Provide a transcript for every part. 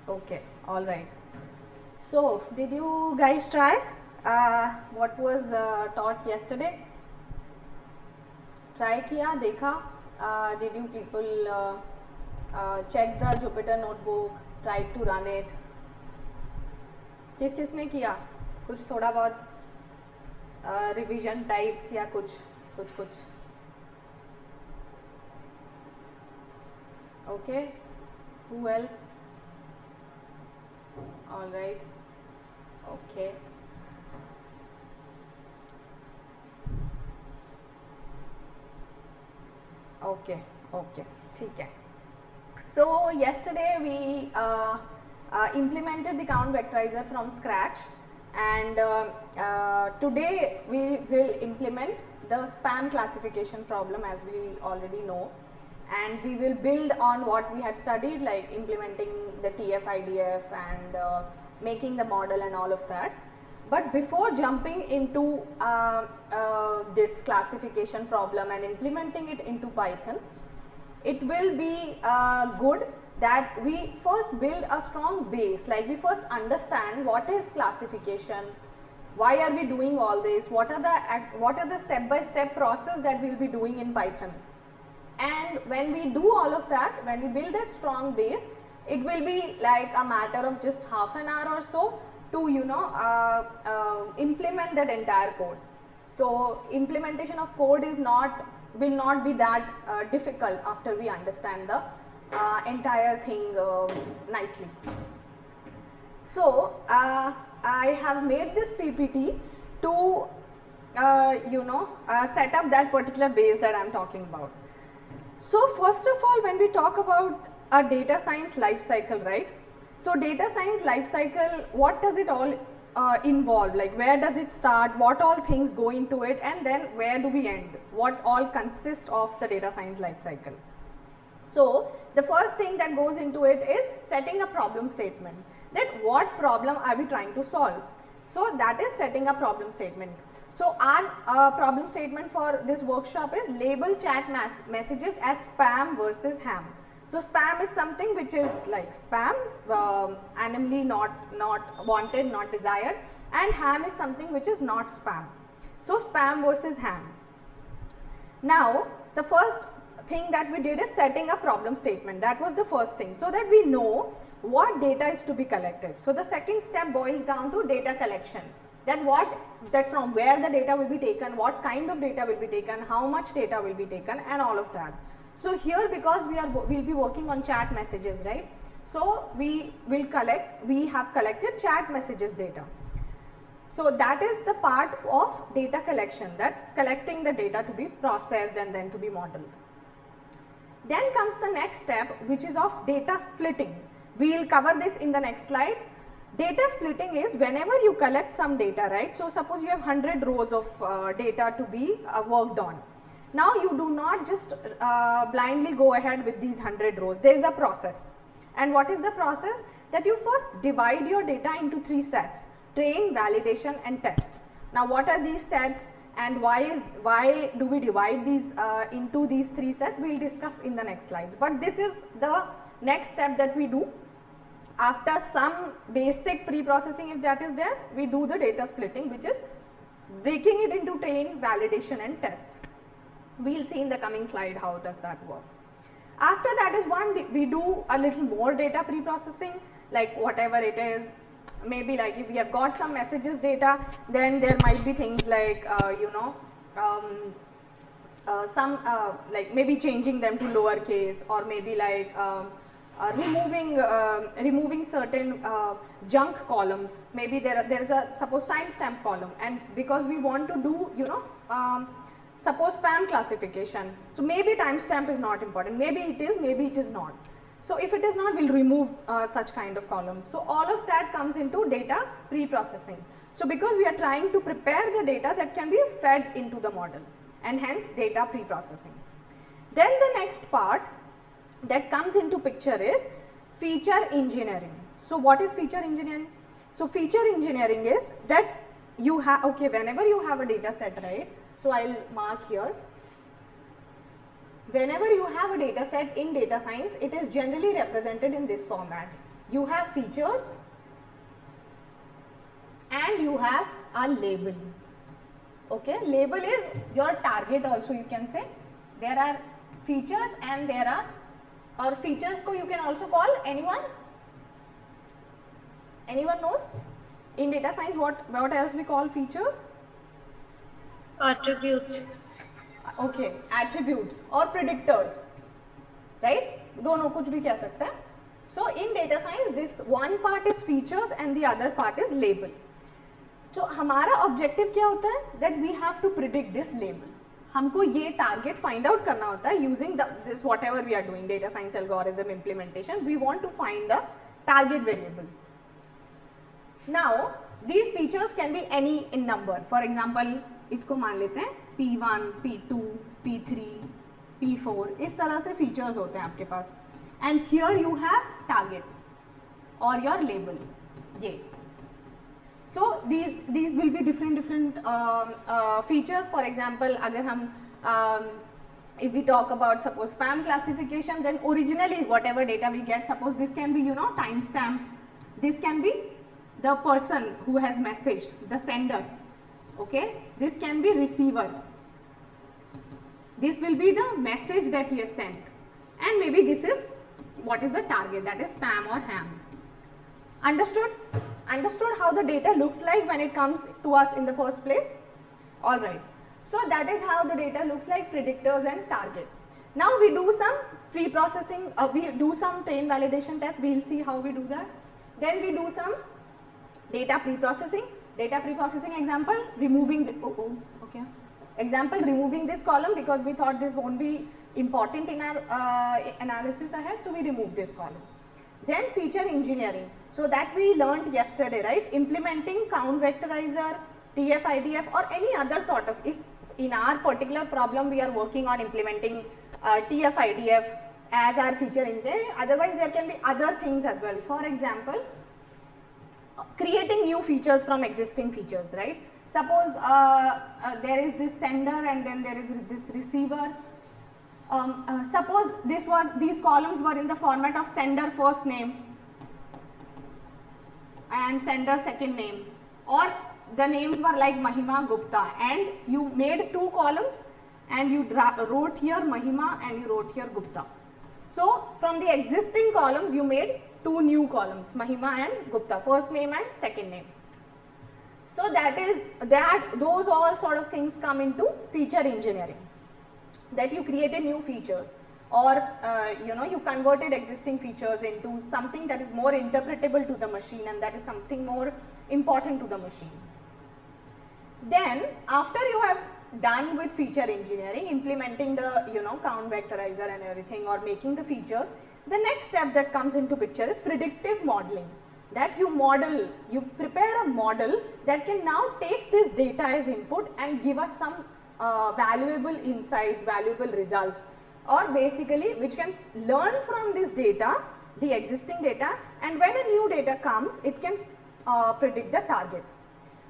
Okay, all right. So, did you guys try what was taught yesterday? Try किया देखा? Did you people check the Jupyter notebook? Tried to run it? किस किसने किया? कुछ थोड़ा बहुत रिवीजन टाइप्स या कुछ कुछ कुछ? Okay. Who else? All right. Okay. Okay. Okay. ठीक है. So yesterday we implemented the count vectorizer from scratch, and today we will implement the spam classification problem, as we already know, and we will build on what we had studied, like implementing the TF-IDF and making the model and all of that. But before jumping into this classification problem and implementing it into Python, it will be good that we first build a strong base, like we first understand what is classification, why are we doing all this, what are the step-by-step process that we will be doing in Python. And when we do all of that, when we build that strong base, it will be like a matter of just half an hour or so to implement that entire code. So implementation of code will not be that difficult after we understand the entire thing nicely. So I have made this PPT to set up that particular base that I am talking about. So first of all, when we talk about a data science life cycle, right? So data science life cycle, what does it all involve? Like where does it start? What all things go into it? And then where do we end? What all consists of the data science life cycle? So the first thing that goes into it is setting a problem statement. That what problem are we trying to solve? So that is setting a problem statement. So our problem statement for this workshop is label chat messages as spam versus ham. So spam is something which is like spam, animally not wanted, not desired, and ham is something which is not spam. So spam versus ham. Now the first thing that we did is setting a problem statement. That was the first thing, so that we know what data is to be collected. So the second step boils down to data collection. That from where the data will be taken, what kind of data will be taken, how much data will be taken, and all of that. So here, because we'll be working on chat messages, right? So we have collected chat messages data. So that is the part of data collection, that collecting the data to be processed and then to be modeled. Then comes the next step, which is of data splitting. We will cover this in the next slide. Data splitting is whenever you collect some data, right? So suppose you have 100 rows of data to be worked on. Now you do not just blindly go ahead with these 100 rows. There is a process. And what is the process? That you first divide your data into 3 sets: train, validation, and test. Now what are these sets and why do we divide these into these 3 sets? We will discuss in the next slides. But this is the next step that we do. After some basic pre-processing, if that is there, we do the data splitting, which is breaking it into train, validation, and test. We will see in the coming slide how does that work. After that is we do a little more data pre-processing, like whatever it is. Maybe like if we have got some messages data, then there might be things like like maybe changing them to lowercase, or maybe like removing certain junk columns. Maybe there is a suppose timestamp column, and because we want to do suppose spam classification, so maybe timestamp is not important, maybe it is, maybe it is not. So if it is not, we'll remove such kind of columns. So all of that comes into data pre-processing. So because we are trying to prepare the data that can be fed into the model, and hence data pre-processing. Then the next part that comes into picture is feature engineering. So what is feature engineering? So feature engineering is that you have, whenever you have a data set, right? So I'll mark here. Whenever you have a data set in data science, it is generally represented in this format. you have features and you have a label. Okay, label is your target also, you can say. There are features and there are, or features ko you can also call, anyone knows? In data science, what else we call features? Attributes. Okay, attributes or predictors, right? दोनों कुछ भी कह सकते हैं. So in data science, this one part is features and the other part is label. So हमारा objective क्या होता है? That we have to predict this label. हमको ये target find out करना होता है using this whatever we are doing, data science algorithm implementation. We want to find the target variable. Now these features can be any in number. For example, इसको मान लेते हैं P1, P2, P3, P4, इस तरह से features होते हैं आपके पास. And here you have target or your label. ये. So these will be different features. For example, अगर हम if we talk about suppose spam classification, then originally whatever data we get, suppose this can be timestamp. This can be the person who has messaged, the sender. Okay, this can be receiver. This will be the message that he has sent, and maybe this is what is the target, that is spam or ham. Understood? Understood how the data looks like when it comes to us in the first place? Alright. So that is how the data looks like, predictors and target. Now we do some pre-processing, we do some train validation test, we will see how we do that. Then we do some data pre-processing. Data pre-processing example, removing removing this column because we thought this won't be important in our analysis ahead, so we remove this column. Then feature engineering, so that we learned yesterday, right? Implementing count vectorizer, TF-IDF or any other sort of, in our particular problem we are working on implementing TF-IDF as our feature engineering. Otherwise there can be other things as well. For example, creating new features from existing features, right? Suppose there is this sender and then there is this receiver. Suppose these columns were in the format of sender first name and sender second name, or the names were like Mahima, Gupta, and you made two columns and you wrote here Mahima and you wrote here Gupta. So from the existing columns you made two new columns, Mahima and Gupta, first name and second name. So those all sort of things come into feature engineering, that you created new features or you converted existing features into something that is more interpretable to the machine and that is something more important to the machine. Then after you have done with feature engineering, implementing the count vectorizer and everything or making the features, the next step that comes into picture is predictive modeling. That you prepare a model that can now take this data as input and give us some valuable insights, valuable results, or basically which can learn from this data, the existing data, and when a new data comes, it can predict the target.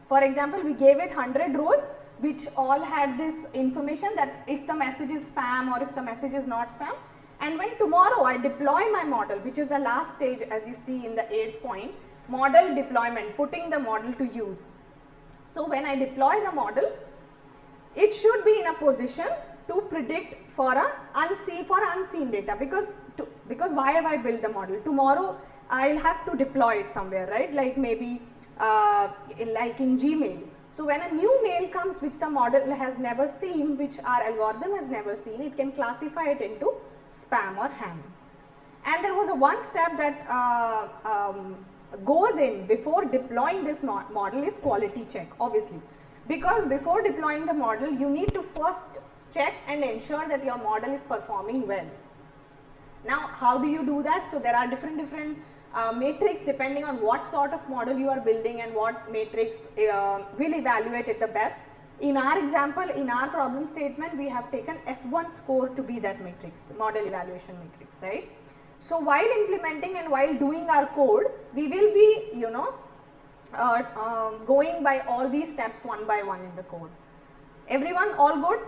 For example, we gave it 100 rows which all had this information that if the message is spam or if the message is not spam, and when tomorrow I deploy my model, which is the last stage as you see in the 8th point, model deployment, putting the model to use. So when I deploy the model, it should be in a position to predict for unseen data, because why have I built the model? Tomorrow I'll have to deploy it somewhere, right? Like maybe like in Gmail. So when a new mail comes which the model has never seen, which our algorithm has never seen, it can classify it into spam or ham. And there was one step that goes in before deploying this model is quality check, obviously, because before deploying the model you need to first check and ensure that your model is performing well. Now how do you do that? So there are different matrix depending on what sort of model you are building and what matrix will evaluate it the best. In our example, in our problem statement, we have taken F1 score to be that matrix, the model evaluation matrix, right? So while implementing and while doing our code, we will be, going by all these steps one by one in the code. Everyone, all good?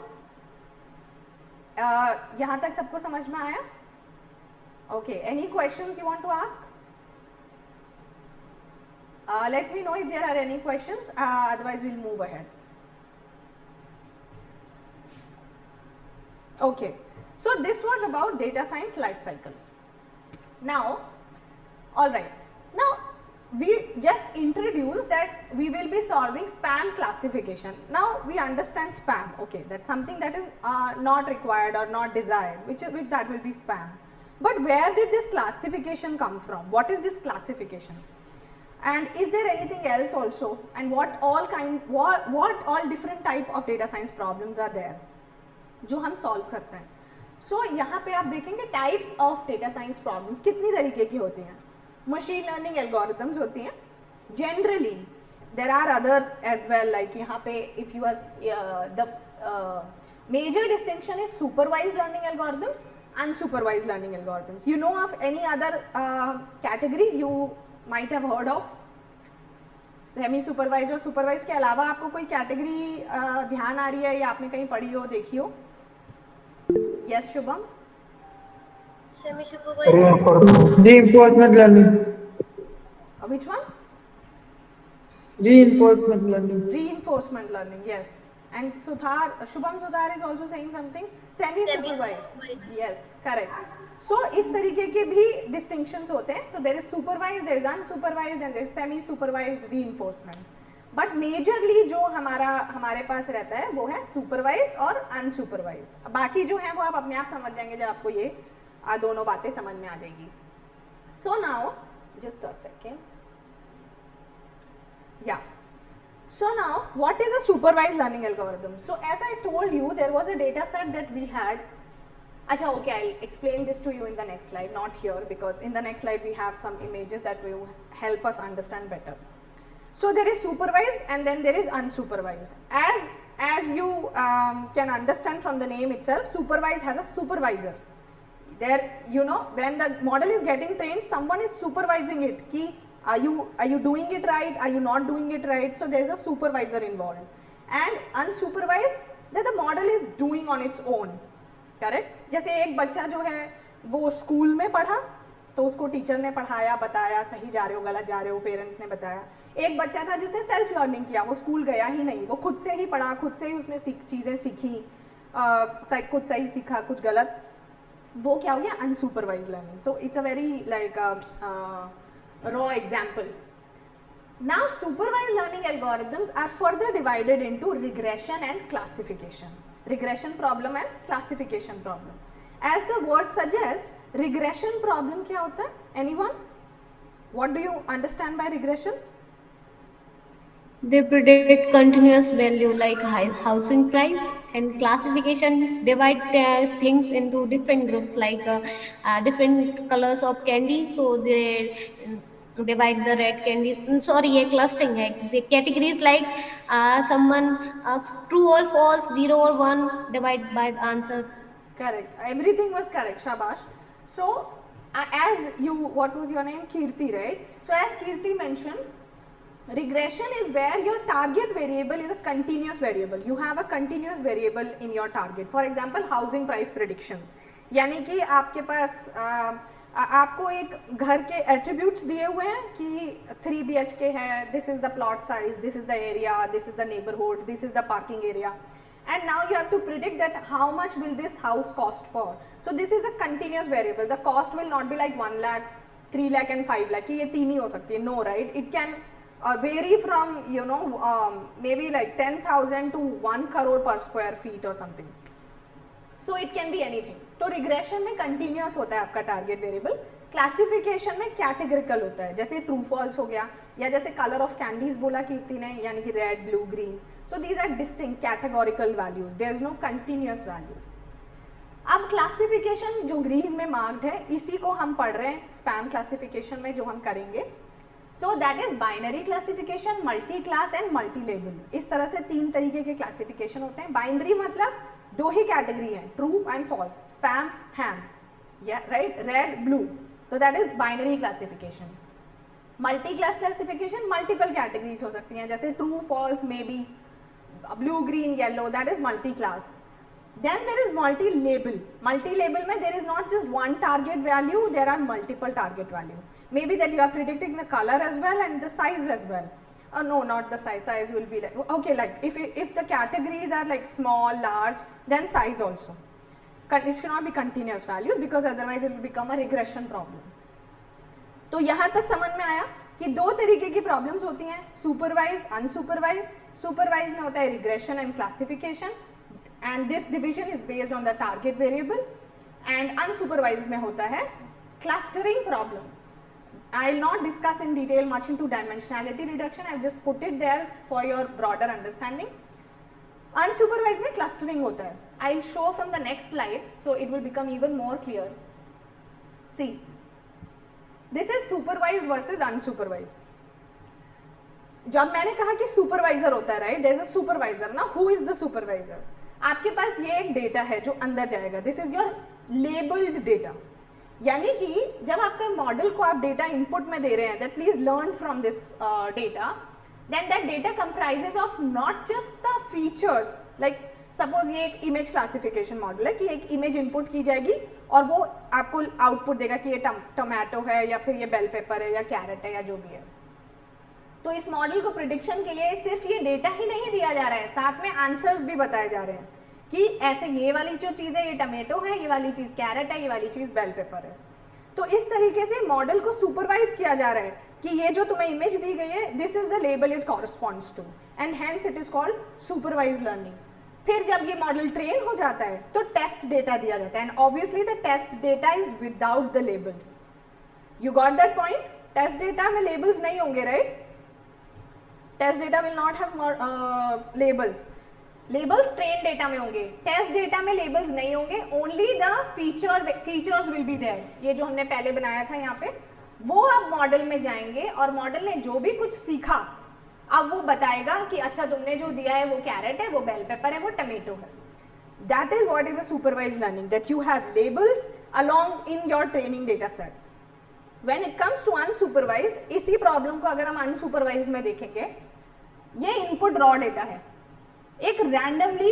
यहाँ तक सबको समझ में आया? Okay. Any questions you want to ask? Let me know if there are any questions, otherwise we'll move ahead. Okay, so this was about data science life cycle. Now, alright, now we just introduced that we will be solving spam classification. Now we understand spam, okay, that's something that is not required or not desired, which that will be spam. But where did this classification come from? What is this classification? And is there anything else also? And what all different type of data science problems are there जो हम solve करते हैं. सो यहाँ पे आप देखेंगे types of data science problems कितनी तरीके की होती हैं. मशीन लर्निंग एल्गोरिथम्स होती हैं generally. There are other as well, like यहाँ पे if you are the major distinction is supervised learning algorithms, unsupervised learning algorithms. You know of any other category you might have heard of? Semi supervise और supervise के अलावा आपको कोई category ध्यान आ रही है या आपने कहीं पढ़ी हो, देखी हो? Yes Shubham. Semi supervised reinforcement learning. Which one? Reinforcement learning. Reinforcement learning, yes. And Shubham Sudhar is also saying something. Semi supervised. Yes, correct. So इस तरीके के भी distinctions होते हैं. So there is supervised, there is unsupervised and there is semi supervised reinforcement. But majorly जो हमारे पास रहता है वो है सुपरवाइज्ड और अनसुपरवाइज्ड. बाकी जो है वो आप अपने आप समझ जाएंगे जब आपको ये दोनों बातें समझ में आ जाएंगी. So now just a second. Yeah so now what is a supervised learning algorithm? So as I told you there was a data set that we had. Acha, okay, I'll explain this to you in the next slide, not here, because in the next slide we have some images that will help us understand better. So there is supervised and then there is unsupervised. As you can understand from the name itself, supervised has a supervisor. There, you know, when the model is getting trained, someone is supervising it. Ki, are you doing it right? Are you not doing it right? So there is a supervisor involved. And unsupervised, that the model is doing on its own. Correct. जैसे एक बच्चा जो है वो school में पढ़ा तो उसको टीचर ने पढ़ाया, बताया सही जा रहे हो गलत जा रहे हो, पेरेंट्स ने बताया. एक बच्चा था जिसने सेल्फ लर्निंग किया, वो स्कूल गया ही नहीं, वो खुद से ही पढ़ा, खुद से ही उसने चीज़ें सीखी, कुछ सही सीखा कुछ गलत. वो क्या हो गया? Unsupervise learning. So it's a very like raw example. Now supervised learning algorithms are further divided into regression and classification. Regression problem and classification problem. As the word suggests, regression problem क्या होता है? Anyone? What do you understand by regression? They predict continuous value like housing price, and classification divide things into different groups like different colors of candy. So they divide the red candy. Sorry, ये clustering है. The categories like someone true or false, 0 or 1, divide by the answer. Correct. Everything was correct. Shabash. So as you, what was your name? Kirti, right? So as Kirti mentioned, regression is where your target variable is a continuous variable. You have a continuous variable in your target. For example, housing price predictions. यानी कि आपके पास आपको एक घर के attributes दिए हुए हैं कि 3 BHK है, this is the plot size, this is the area, this is the neighbourhood, this is the parking area, and now you have to predict that how much will this house cost for. So this is a continuous variable. The cost will not be like 1 lakh, 3 lakh and 5 lakh कि ये तीन ही हो सकती है. No, right? It can vary from, you know, maybe like 10,000 to 1 crore per square feet or something. So it can be anything. तो regression में continuous होता है आपका टारगेट वेरिएबल. क्लासिफिकेशन में कैटेगरिकल होता है, जैसे ट्रू फॉल्स हो गया, या जैसे कलर ऑफ कैंडीज बोला कीर्ति ने, यानी कि red, blue, green. So these are distinct categorical values, there is no continuous value. अब क्लासिफिकेशन जो ग्रीन में मार्क्ड है, इसी को हम पढ़ रहे हैं स्पैम क्लासिफिकेशन में जो हम करेंगे. So that is binary classification, multi class and multi label. इस तरह से 3 तरीके के क्लासिफिकेशन होते हैं. बाइनरी मतलब 2 ही कैटेगरी है, true and false, spam, ham, या राइट, रेड, ब्लू. तो that is binary classification. Multi class classification, multiple categories हो सकती हैं, जैसे true, false, may be, blue, green, yellow, that is multi class. Then there is multi-label. Multi-label में there is not just one target value, there are multiple target values. Maybe that you are predicting the color as well and the size as well. No, not the size. Size will be like, okay, like if the categories are like small, large, then size also. It should not be continuous values because otherwise it will become a regression problem. तो यहाँ तक समझ में आया कि दो तरीके की प्रॉब्लम्स होती हैं, सुपरवाइज्ड, अनसुपरवाइज्ड. सुपरवाइज्ड में होता है regression and classification, and this division is based on the target variable. And unsupervised में होता है clustering problem. I will not discuss in detail much into dimensionality reduction. I have just put it there for your broader understanding. Unsupervised में clustering होता है. I will show from the next slide, so it will become even more clear. See, this is supervised versus unsupervised. जब मैंने कहा कि supervisor होता है, right? There is a supervisor ना. Who is the supervisor? आपके पास ये एक data है जो अंदर जाएगा. This is your labeled data. यानी कि जब आपके मॉडल को आप डेटा इनपुट में दे रहे हैं, that please learn from this data, then that data comprises of not just the features. Like suppose ये एक इमेज क्लासिफिकेशन मॉडल है कि एक इमेज इनपुट की जाएगी और वो आपको आउटपुट देगा कि ये टोमेटो है या फिर ये बेल पेपर है या कैरेट है या जो भी है. तो इस मॉडल को प्रिडिक्शन के लिए सिर्फ ये डेटा ही नहीं दिया जा रहा है, साथ में आंसर्स भी बताए जा रहे हैं कि ऐसे ये वाली जो चीज़ है ये टमेटो है, ये वाली चीज़ कैरेट है, ये वाली चीज़ बेल पेपर है. तो इस तरीके से मॉडल को सुपरवाइज किया जा रहा है कि ये जो तुम्हें इमेज दी गई है, this is the label it corresponds to, and hence it is called supervise learning. फिर जब ये मॉडल ट्रेन हो जाता है तो टेस्ट डेटा दिया जाता है, and obviously the test data is without the labels. You got that point? Test data में लेबल्स नहीं होंगे, right? Test data will not have labels. Labels train data में होंगे, टेस्ट डेटा में लेबल्स नहीं होंगे. Only the features will be there. ये जो हमने पहले बनाया था यहाँ पे, वो अब मॉडल में जाएंगे और मॉडल ने जो भी कुछ सीखा अब वो बताएगा कि अच्छा तुमने जो दिया है वो कैरेट है, वो बेल पेपर है, वो टमेटो है. That is what is a supervised learning, that you have labels along in your training data set. When it comes to unsupervised, इसी प्रॉब्लम को अगर हम अनसुपरवाइज्ड में देखेंगे, ये इनपुट रॉ डेटा है, एक रैंडमली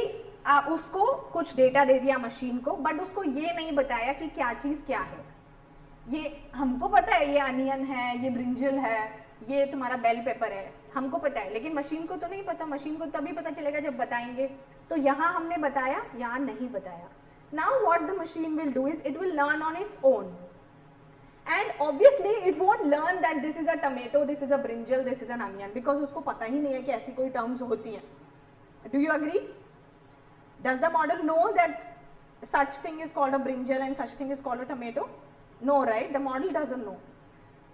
उसको कुछ डेटा दे दिया मशीन को, बट उसको ये नहीं बताया कि क्या चीज़ क्या है. ये हमको पता है ये अनियन है, ये ब्रिंजल है, ये तुम्हारा बेल पेपर है, हमको पता है, लेकिन मशीन को तो नहीं पता. मशीन को तभी पता चलेगा जब बताएंगे. तो यहाँ हमने बताया, यहाँ नहीं बताया. Now what the machine will do is it will learn on its own, and obviously it won't learn that this is a tomato, this is a brinjal, this is an onion, because उसको पता ही नहीं है कि ऐसी कोई terms होती हैं. Do you agree? Does the model know that such thing is called a brinjal and such thing is called a tomato? No, right? The model doesn't know.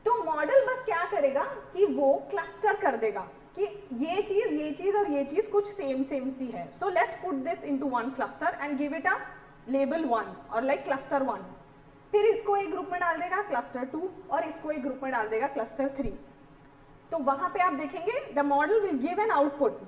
तो मॉडल बस क्या करेगा कि वो क्लस्टर कर देगा कि ये चीज और ये चीज कुछ सेम सी है. So let's put this into one cluster and give it a label 1 और लाइक क्लस्टर 1. फिर इसको एक ग्रुप में डाल देगा क्लस्टर 2 और इसको एक ग्रुप में डाल देगा क्लस्टर 3. तो वहां पे आप देखेंगे the model will give an output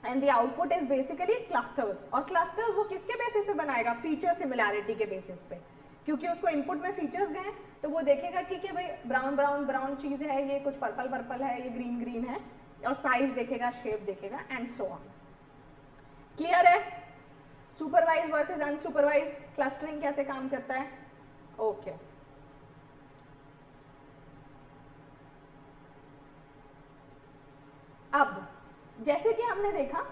and the output is basically clusters. और क्लस्टर्स वो किसके बेसिस पे बनाएगा? फीचर सिमिलैरिटी के बेसिस पे, क्योंकि उसको इनपुट में फीचर्स गए तो वो देखेगा ठीक है भाई ब्राउन चीज़ है, ये कुछ पर्पल है, ये ग्रीन है, और साइज देखेगा, शेप देखेगा, एंड सो ऑन. क्लियर है? सुपरवाइज्ड वर्सेस अनसुपरवाइज्ड क्लस्टरिंग कैसे काम करता है? ओके. अब जैसे कि हमने देखा,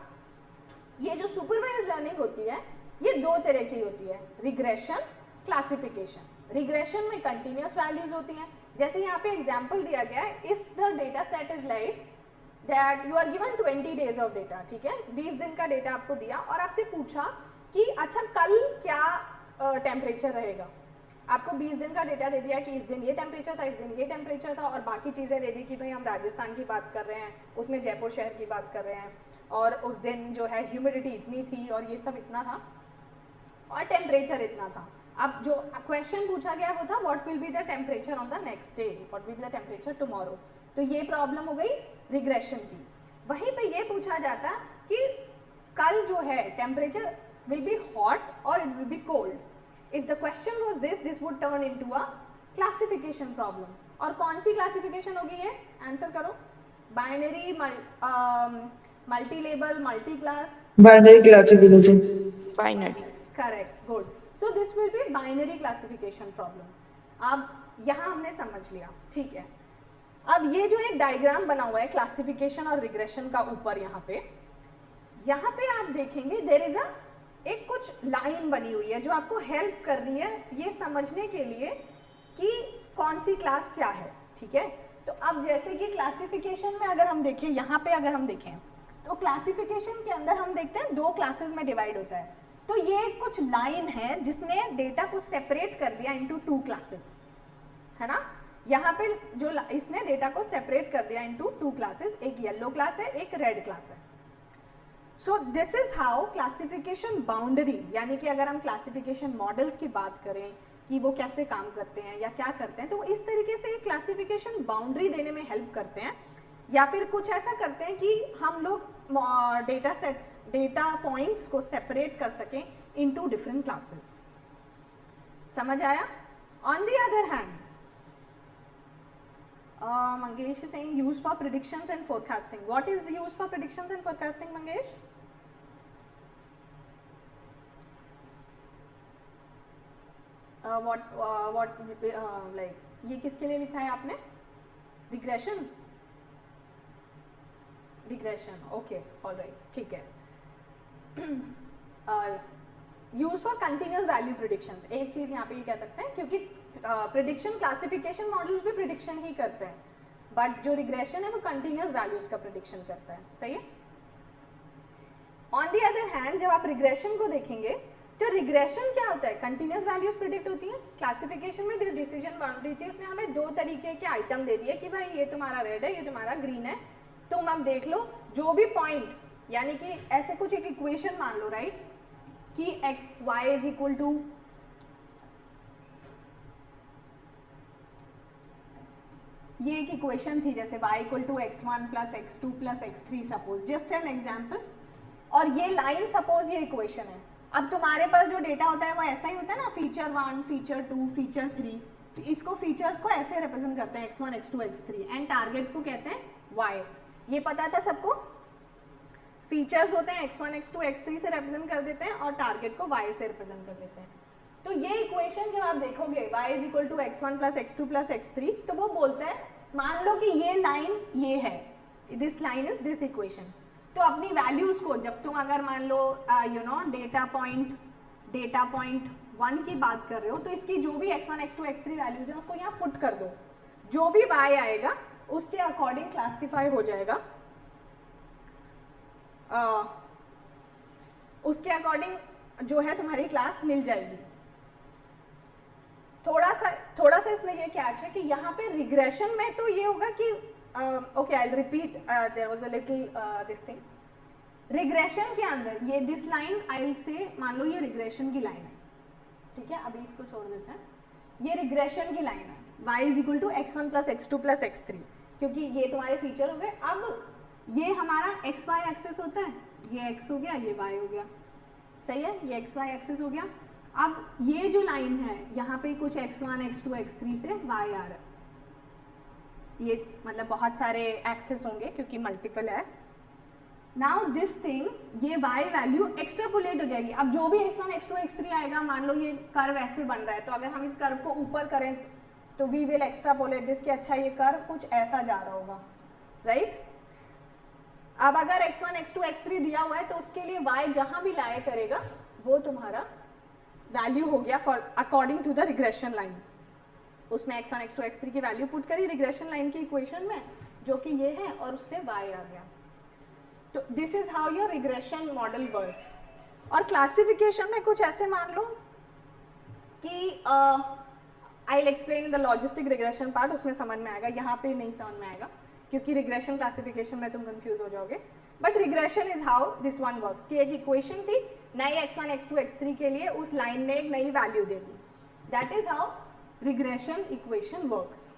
ये जो सुपरवाइज्ड लर्निंग होती है ये दो तरह की होती है, रिग्रेशन, क्लासिफिकेशन. रिग्रेशन में कंटिन्यूअस वैल्यूज होती हैं, जैसे यहाँ पे एग्जांपल दिया गया है, if the data set is like that you are given 20 days of data, ठीक है, 20 दिन का डेटा आपको दिया और आपसे पूछा कि अच्छा कल क्या टेम्परेचर रहेगा. आपको 20 दिन का डेटा दे दिया कि इस दिन ये टेम्परेचर था, इस दिन ये टेम्परेचर था, और बाकी चीज़ें दे दी कि भाई हम राजस्थान की बात कर रहे हैं, उसमें जयपुर शहर की बात कर रहे हैं, और उस दिन जो है ह्यूमिडिटी इतनी थी और ये सब इतना था और टेम्परेचर इतना था. अब जो क्वेश्चन पूछा गया वो था what will be the temperature on the next day, what will be the temperature tomorrow. तो ये प्रॉब्लम हो गई रिग्रेशन की. वहीं पे ये पूछा जाता कि कल जो है temperature will be hot or it will be cold. If the question was this would turn into a classification problem. और कौन सी क्लासिफिकेशन होगी ये? आंसर करो. Binary, multi label, multi class. Binary classification. Binary. Correct, good. So this will be binary classification problem. अब यहाँ हमने समझ लिया, ठीक है. अब ये जो एक डायग्राम बना हुआ है क्लासिफिकेशन और रिग्रेशन का ऊपर, यहाँ पे आप देखेंगे देयर इज एक कुछ लाइन बनी हुई है जो आपको हेल्प कर रही है ये समझने के लिए कि कौन सी क्लास क्या है, ठीक है. तो अब जैसे कि क्लासिफिकेशन में अगर हम देखें, यहाँ पे अगर हम देखें तो क्लासिफिकेशन के अंदर हम देखते हैं 2 क्लासेस में डिवाइड होता है. तो ये कुछ लाइन है जिसने डेटा को सेपरेट कर दिया इनटू 2 क्लासेस, है ना. यहाँ पे जो इसने डेटा को सेपरेट कर दिया इनटू 2 क्लासेस, एक येलो क्लास है, एक रेड क्लास है. सो this is how classification boundary, यानी कि अगर हम क्लासिफिकेशन मॉडल्स की बात करें कि वो कैसे काम करते हैं या क्या करते हैं, तो इस तरीके से क्लासिफिकेशन बाउंड्री देने में हेल्प करते हैं. या फिर कुछ ऐसा करते हैं कि हम लोग डेटा सेट्स, डेटा पॉइंट्स को सेपरेट कर सकें इनटू डिफरेंट क्लासेस. समझ आया? On the other hand, Mangesh is saying used for predictions and forecasting. What is used for predictions and forecasting, Mangesh? What like ये किसके लिए लिखा है आपने? Regression. Regression. Okay, all right, ठीक है. Used for continuous value predictions. एक चीज यहाँ पे ये कह सकते हैं, क्योंकि प्रिडिक्शन क्लासिफिकेशन मॉडल्स भी प्रिडिक्शन ही करते हैं, बट जो रिग्रेशन है वो कंटिन्यूस वैल्यूज का प्रिडिक्शन करता है. सही है. ऑन द अदर हैंड, जब आप रिग्रेशन को देखेंगे तो रिग्रेशन क्या होता है? कंटिन्यूस वैल्यूज प्रिडिक्ट होती हैं. क्लासिफिकेशन में जो डिसीजन बाउंड्री थी उसने हमें 2 तरीके के आइटम दे दिए कि भाई ये तुम्हारा रेड है, ये तुम्हारा ग्रीन है, तुम अब देख लो जो भी पॉइंट, यानी कि ऐसे कुछ एक इक्वेशन मान लो, राइट, कि X Y is equal to, ये एक इक्वेशन थी जैसे y equal to x1 plus x2 plus x3, suppose, just an example. और ये लाइन सपोज ये इक्वेशन है. अब तुम्हारे पास जो डेटा होता है वो ऐसा ही होता है ना, फीचर 1, फीचर 2, फीचर 3. इसको फीचर्स को ऐसे रिप्रेजेंट करते हैं x1, x2, x3, and target को कहते हैं y. ये पता था सबको? फीचर्स होते हैं x1, x2, x3 से रिप्रेजेंट कर देते हैं और टारगेट को y से रिप्रेजेंट कर देते हैं. तो ये इक्वेशन जब आप देखोगे y is equal to x1 plus x2 plus x3, तो वो बोलते हैं, मान लो कि ये लाइन ये है, this line is this equation. तो अपनी वैल्यूज को जब तुम अगर मान लो डेटा पॉइंट 1 की बात कर रहे हो, तो इसकी जो भी x1, x2, x3 वैल्यूज है उसको यहाँ पुट कर दो. जो भी y आएगा उसके अकॉर्डिंग क्लासीफाई हो जाएगा, उसके अकॉर्डिंग जो है तुम्हारी क्लास मिल जाएगी. थोड़ा सा इसमें ये कैच है कि यहाँ पे रिग्रेशन में तो ये होगा कि okay, I will repeat, there was a little this thing. Regression के अंदर ये this line, I will say, मान लो ये रिग्रेशन की लाइन है, ठीक है, अभी इसको छोड़ देते हैं. ये रिग्रेशन की लाइन है, y is equal to x1 plus x2 plus x3, क्योंकि ये तुम्हारे फीचर हो गए. अब ये हमारा एक्स वाई एक्सेस होता है, ये x हो गया, ये y हो गया. सही है, ये एक्स वाई एक्सेस हो गया. अब ये जो लाइन है यहाँ पे कुछ x1, x2, x3 से y आ रहा है. ये मतलब बहुत सारे एक्सेस होंगे क्योंकि मल्टीपल है. नाउ दिस थिंग, ये y वैल्यू एक्सट्रापोलेट हो जाएगी. अब जो भी x1, x2, x3 आएगा, मान लो ये कर्व ऐसे बन रहा है, तो अगर हम इस कर्व को ऊपर करें तो वी विल एक्सट्रापोलेट दिस कि अच्छा ये कर्व कुछ ऐसा जा रहा होगा, राइट. अब अगर x1, x2, x3 दिया हुआ है तो उसके लिए y जहां भी लाया करेगा वो तुम्हारा वैल्यू हो गया for according to the regression line. उसमें x1, x2, x3 की वैल्यू पुट करी रिग्रेशन लाइन की इक्वेशन में, जो कि ये है, और उससे y आ गया. तो this is how your regression model works. और क्लासिफिकेशन में कुछ ऐसे मान लो कि I will explain in the logistic regression part, उसमें समझ में आएगा, यहाँ पे नहीं समझ में आएगा क्योंकि रिग्रेशन क्लासिफिकेशन में तुम कंफ्यूज हो जाओगे. But regression is how this one works, कि एक इक्वेशन थी, नई x1, x2, x3 के लिए उस लाइन ने एक नई value they the. That is how regression equation works.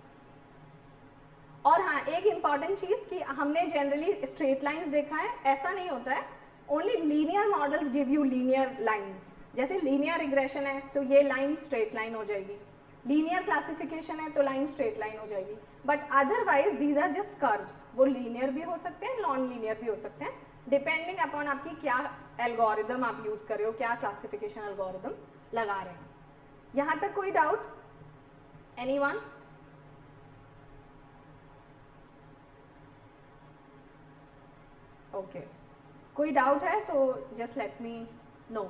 और हाँ, एक इंपॉर्टेंट चीज कि हमने जनरली स्ट्रेट लाइंस देखा है, ऐसा नहीं होता है. Only linear models give you linear lines. जैसे लीनियर रिग्रेशन है तो ये लाइन स्ट्रेट लाइन हो जाएगी, लीनियर क्लासिफिकेशन है तो लाइन स्ट्रेट लाइन हो जाएगी. But otherwise these are just curves. वो लीनियर भी हो सकते हैं, नॉन लीनियर भी हो सकते हैं, डिपेंडिंग अपॉन आपकी क्या एल्गोरिदम आप यूज कर रहे हो, क्या क्लासिफिकेशन एल्गोरिदम लगा रहे हैं. यहां तक कोई डाउट? एनीवन? ओके, कोई डाउट है तो just let me know.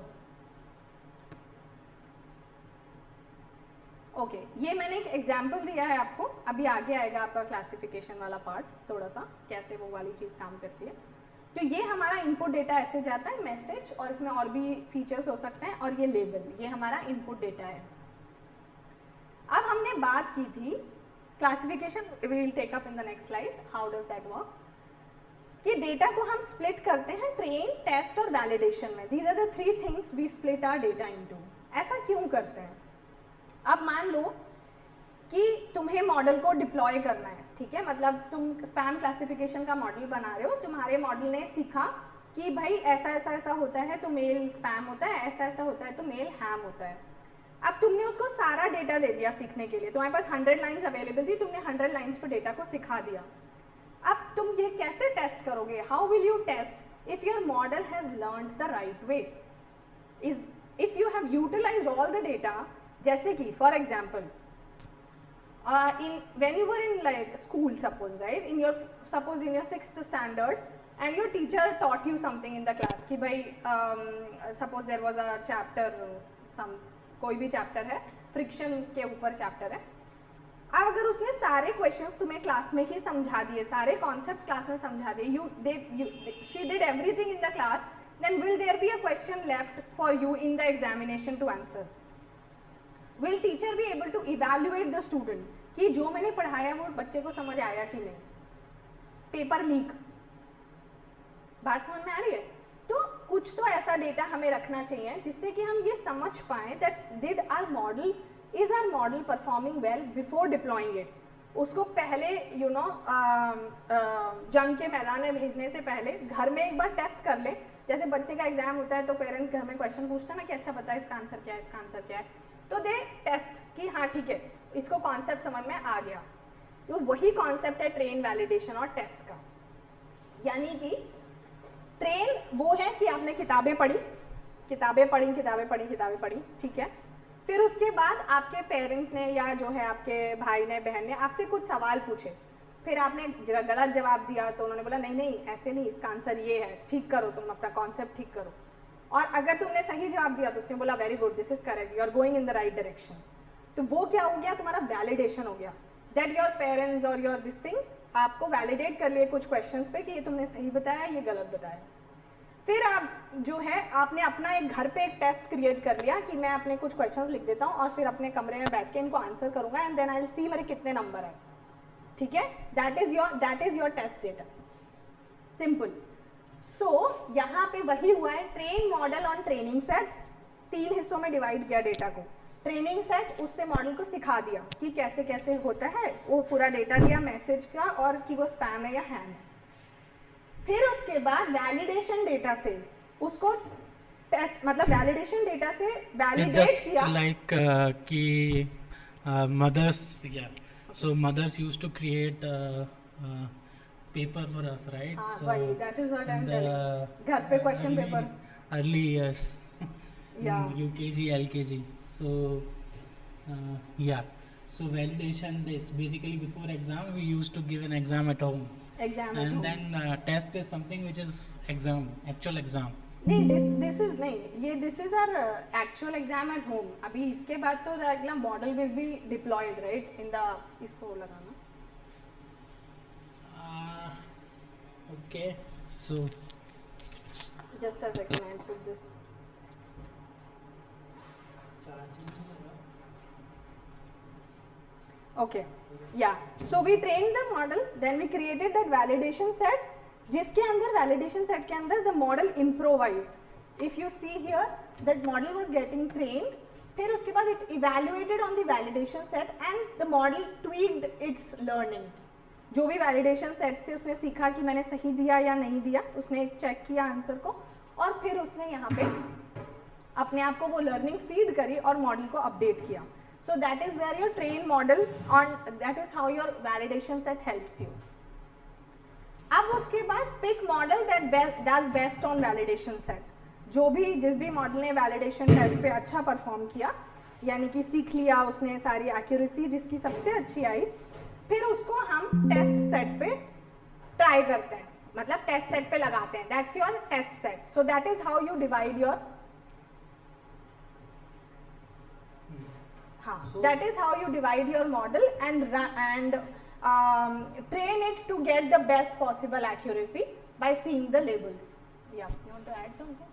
Okay, ये मैंने एक एग्जाम्पल दिया है आपको. अभी आगे आएगा आपका क्लासिफिकेशन वाला पार्ट, थोड़ा सा कैसे वो वाली चीज़ काम करती है. तो ये हमारा इनपुट डेटा ऐसे जाता है, मैसेज, और इसमें और भी फीचर्स हो सकते हैं, और ये लेबल, ये हमारा इनपुट डेटा है. अब हमने बात की थी classification, we will take up in the next slide, how does that work, कि डेटा को हम स्प्लिट करते हैं ट्रेन, टेस्ट और वैलिडेशन में. These are the 3 things we split our data into. ऐसा क्यों करते हैं? अब मान लो कि तुम्हें मॉडल को डिप्लॉय करना है, ठीक है, मतलब तुम स्पैम क्लासिफिकेशन का मॉडल बना रहे हो, तुम्हारे मॉडल ने सीखा कि भाई ऐसा ऐसा ऐसा होता है तो मेल स्पैम होता है, ऐसा ऐसा होता है तो मेल हैम होता है. अब तुमने उसको सारा डेटा दे दिया सीखने के लिए, तुम्हारे पास 100 लाइन्स अवेलेबल थी, तुमने 100 लाइन्स पर डेटा को सिखा दिया. अब तुम ये कैसे टेस्ट करोगे? How will you test if your model has learned the right way? If you have utilized all the data, जैसे कि for example when you were in like school, suppose, right, in your 6th standard, and your teacher taught you something in the class कि भाई suppose there was a chapter, कोई भी chapter है, friction के ऊपर chapter है. अब अगर उसने सारे क्वेश्चंस तुम्हें क्लास में ही समझा दिए, सारे कॉन्सेप्ट क्लास में समझा दिए, she did everything in the class, then will there be a question left for you in the examination to answer? Will teacher be able to evaluate the student कि जो मैंने पढ़ाया वो बच्चे को समझ आया कि नहीं? पेपर लीक, बात समझ में आ रही है? तो कुछ तो ऐसा डेटा हमें रखना चाहिए जिससे कि हम ये समझ पाएं that did our model performing well before deploying it. उसको पहले जंग के मैदान में भेजने से पहले घर में एक बार टेस्ट कर ले. जैसे बच्चे का एग्जाम होता है तो पेरेंट्स घर में क्वेश्चन पूछते हैं ना कि अच्छा बता इसका आंसर क्या है, इसका आंसर क्या है, तो दे टेस्ट कि हाँ ठीक है, इसको कॉन्सेप्ट समझ में आ गया. तो वही कॉन्सेप्ट है ट्रेन, वैलिडेशन और टेस्ट का. यानी कि ट्रेन वो है कि आपने किताबें पढ़ी, ठीक है, फिर उसके बाद आपके पेरेंट्स ने या जो है आपके भाई ने, बहन ने आपसे कुछ सवाल पूछे, फिर आपने गलत जवाब दिया तो उन्होंने बोला नहीं नहीं ऐसे नहीं, इसका आंसर ये है, ठीक करो, तुम अपना कॉन्सेप्ट ठीक करो. और अगर तुमने सही जवाब दिया तो उसने बोला very good, this is correct, you are going in the right direction. तो वो क्या हो गया? तुम्हारा वैलिडेशन हो गया, दैट योर पेरेंट्स और योर दिस थिंग आपको वैलिडेट कर लिए कुछ क्वेश्चंस पे कि ये तुमने सही बताया, ये गलत बताया. फिर आप जो है आपने अपना एक घर पे एक टेस्ट क्रिएट कर लिया कि मैं अपने कुछ क्वेश्चंस लिख देता हूँ और फिर अपने कमरे में बैठ के इनको आंसर करूँगा and then I will see मेरे कितने नंबर है. ठीक है, that is your test data. Simple. So यहाँ पे वही हुआ है, train model on training set. 3 हिस्सों में डिवाइड किया डेटा को. ट्रेनिंग सेट, उससे मॉडल को सिखा दिया कि कैसे कैसे होता है, वो पूरा डेटा दिया मैसेज का और कि वो स्पैम है या हैम है. फिर उसके बाद वैलिडेशन डेटा से उसको टेस्ट, मतलब वैलिडेशन डेटा से वैलिडेट किया. लाइक कि mothers, so mothers used to create paper for us, right? हाँ, So वही, that is what I'm in telling. घर पे question early- paper. early years, Yeah. in UKG, LKG. So so validation is basically before exam we used to give an exam at home, exam and then test is something which is actual exam. नहीं, this is नहीं, ये this is our actual exam at home. अभी इसके बाद तो अगला model will be deployed right in the, इसको लगाना. Okay, so just a second, I put this. Okay, yeah. So we trained the model, then we created that validation set, जिसके अंदर validation set के अंदर the model improvised. If you see here, that model was getting trained. फिर उसके बाद it evaluated on the validation set and the model tweaked its learnings. जो भी validation set से उसने सीखा कि मैंने सही दिया या नहीं दिया, उसने चेक किया आंसर को और फिर उसने यहाँ पे अपने आप को वो लर्निंग फीड करी और मॉडल को अपडेट किया. So that is where your train model on, that is how your validation set helps you. अब उसके बाद pick model that does best on validation set, जिस भी मॉडल ने वैलिडेशन टेस्ट पे अच्छा परफॉर्म किया, यानी कि सीख लिया उसने सारी एक्यूरेसी जिसकी सबसे अच्छी आई, फिर उसको हम टेस्ट सेट पे ट्राई करते हैं, मतलब टेस्ट सेट पे लगाते हैं. That's your test set. So that is how you divide your, that is how you divide your model and train it to get the best possible accuracy by seeing the labels. Yeah, you want to add something?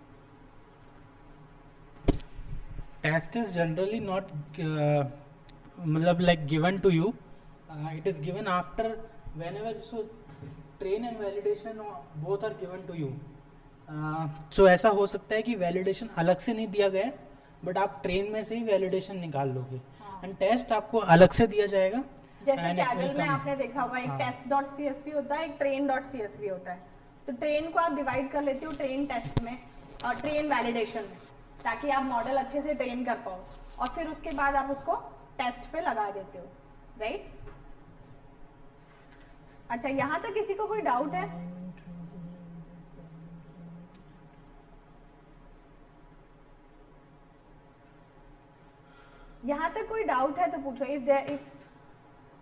Test is generally not matlab like given to you. It is given after whenever, so train and validation both are given to you. So ऐसा हो सकता है कि validation अलग से नहीं दिया गया, बट आप ट्रेन में से ही वैलिडेशन निकाल लोगे, एंड टेस्ट आपको अलग से दिया जाएगा. जैसे कैगल में आपने देखा होगा एक test.csv होता है, एक train.csv होता है. तो ट्रेन को आप डिवाइड कर लेते हो ट्रेन टेस्ट में और ट्रेन वैलिडेशन में, ताकि आप मॉडल अच्छे से ट्रेन कर पाओ, और फिर उसके बाद आप उसको टेस्ट पे लगा देते हो, राइट? अच्छा, यहाँ तक किसी को कोई डाउट है? यहाँ तक कोई डाउट है तो पूछो. इफ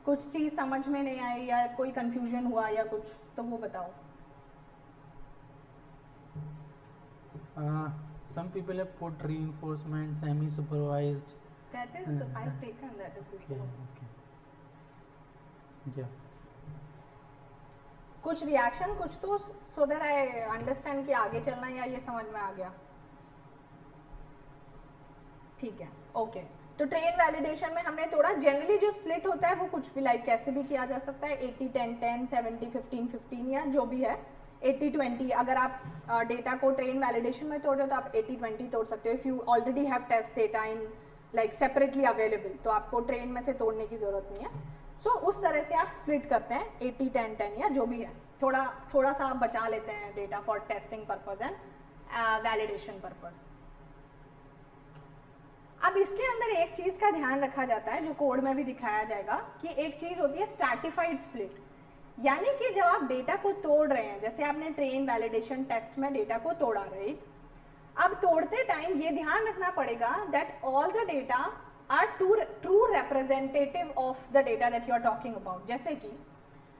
कुछ चीज समझ में नहीं आई या कोई कंफ्यूजन हुआ या कुछ, तो वो बताओ. Some people have put reinforcement, semi-supervised. That is, I've taken that as before. Okay. Yeah. कुछ रिएक्शन कुछ तो, so that I understand कि आगे चलना, या ये समझ में आ गया? ठीक है, ओके. तो ट्रेन वैलिडेशन में हमने थोड़ा जनरली जो स्प्लिट होता है वो कुछ भी लाइक कैसे भी किया जा सकता है, 80-10-10, 70-15-15 या जो भी है, 80-20. अगर आप डेटा को ट्रेन वैलिडेशन में तोड़ रहे हो तो आप 80-20 तोड़ सकते हो. If you already have test data in like separately available, तो आपको ट्रेन में से तोड़ने की ज़रूरत नहीं है. सो उस तरह से आप स्प्लिट करते हैं 80-10-10 या जो भी है, थोड़ा सा आप बचा लेते हैं data for testing purpose and validation purpose. अब इसके अंदर एक चीज़ का ध्यान रखा जाता है जो कोड में भी दिखाया जाएगा, कि एक चीज़ होती है स्ट्रैटिफाइड स्प्लिट, यानी कि जब आप डेटा को तोड़ रहे हैं, जैसे आपने ट्रेन वैलिडेशन टेस्ट में डेटा को तोड़ा, राइट? अब तोड़ते टाइम ये ध्यान रखना पड़ेगा that all the data are true representative of the data that you are talking about. जैसे कि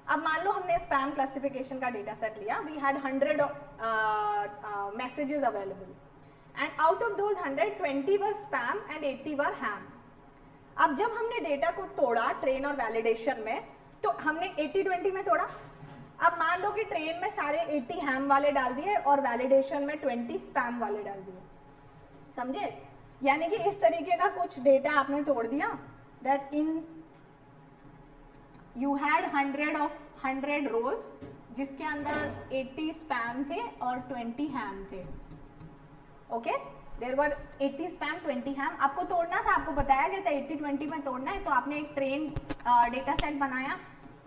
अब मान लो हमने स्पैम क्लासिफिकेशन का डेटा सेट लिया, we had 100 messages available, and out of those 100, 20 were spam and 80 were ham. अब जब हमने डेटा को तोड़ा ट्रेन और वैलिडेशन में, तो हमने 80-20 में तोड़ा. अब मान लो कि ट्रेन में सारे 80 ham वाले डाल दिए और वैलिडेशन में 20 spam वाले डाल दिए, समझे? यानी कि इस तरीके का कुछ डेटा आपने तोड़ दिया, that in you had 100 rows जिसके अंदर 80 spam थे और 20 ham थे. ओके, देयर वर 80 स्पैम 20 हैम. आपको तोड़ना था, आपको बताया गया था 80-20 में तोड़ना है, तो आपने एक ट्रेन डेटा सेट बनाया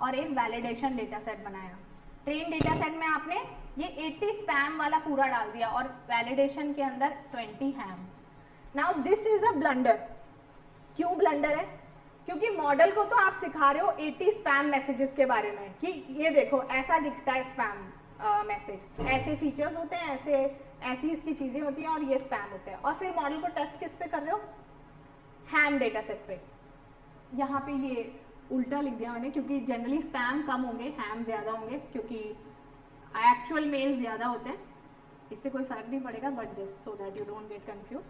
और एक वैलिडेशन डेटा सेट बनाया. ट्रेन डेटा सेट में आपने ये 80 स्पैम वाला पूरा डाल दिया और वैलिडेशन के अंदर 20 ham. Now this is a blunder. क्यों ब्लंडर है? क्योंकि मॉडल को तो आप सिखा रहे हो 80 स्पैम मैसेजेस के बारे में, कि ये देखो ऐसा दिखता है स्पैम मैसेज, ऐसे फीचर्स होते हैं, ऐसी इसकी चीज़ें होती हैं और ये स्पैम होते हैं. और फिर मॉडल को टेस्ट किस पे कर रहे हो? हैम डेटा सेट पे. यहाँ पे ये उल्टा लिख दिया मैंने, क्योंकि जनरली स्पैम कम होंगे, हैम ज़्यादा होंगे, क्योंकि एक्चुअल मेल्स ज़्यादा होते हैं. इससे कोई फ़र्क नहीं पड़ेगा, but just so that you don't get confuse.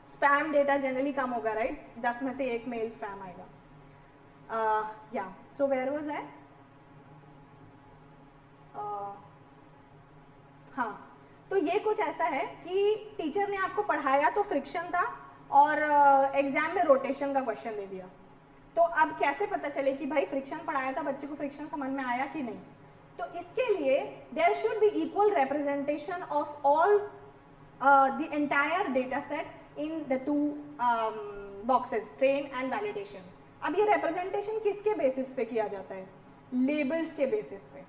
Spam data generally कम होगा, राइट? 10 में से 1 मेल स्पैम आएगा. या सो वेयर वाज आई? हाँ, तो ये कुछ ऐसा है कि टीचर ने आपको पढ़ाया तो फ्रिक्शन था और एग्जाम में रोटेशन का क्वेश्चन दे दिया. तो अब कैसे पता चले कि भाई फ्रिक्शन पढ़ाया था, बच्चे को फ्रिक्शन समझ में आया कि नहीं? तो इसके लिए there should be equal representation of all the entire data set in the 2 boxes, train and validation. अब ये रिप्रेजेंटेशन किसके बेसिस पे किया जाता है? लेबल्स के बेसिस पे.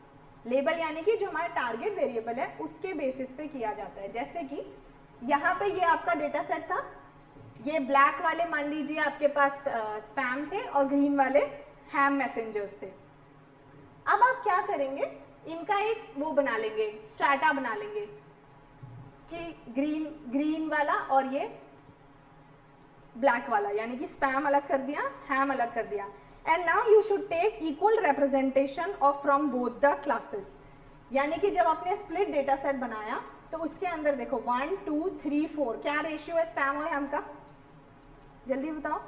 लेबल यानी कि जो हमारा टारगेट वेरिएबल है उसके बेसिस पे किया जाता है. जैसे कि यहाँ पे ये आपका डेटा सेट था, ये ब्लैक वाले मान लीजिए आपके पास स्पैम थे और ग्रीन वाले हैम मैसेंजर्स थे. अब आप क्या करेंगे इनका एक वो बना लेंगे, स्ट्रैटा बना लेंगे कि ग्रीन वाला और ये ब्लैक वाला, यानी कि स्पैम अलग कर दिया, हैम अलग कर दिया. And now you should take equal representation of from both the classes. यानी कि जब आपने स्प्लिट डेटा सेट बनाया तो उसके अंदर देखो 1 2 3 4 क्या रेशियो है स्पैम और हैम का, जल्दी बताओ.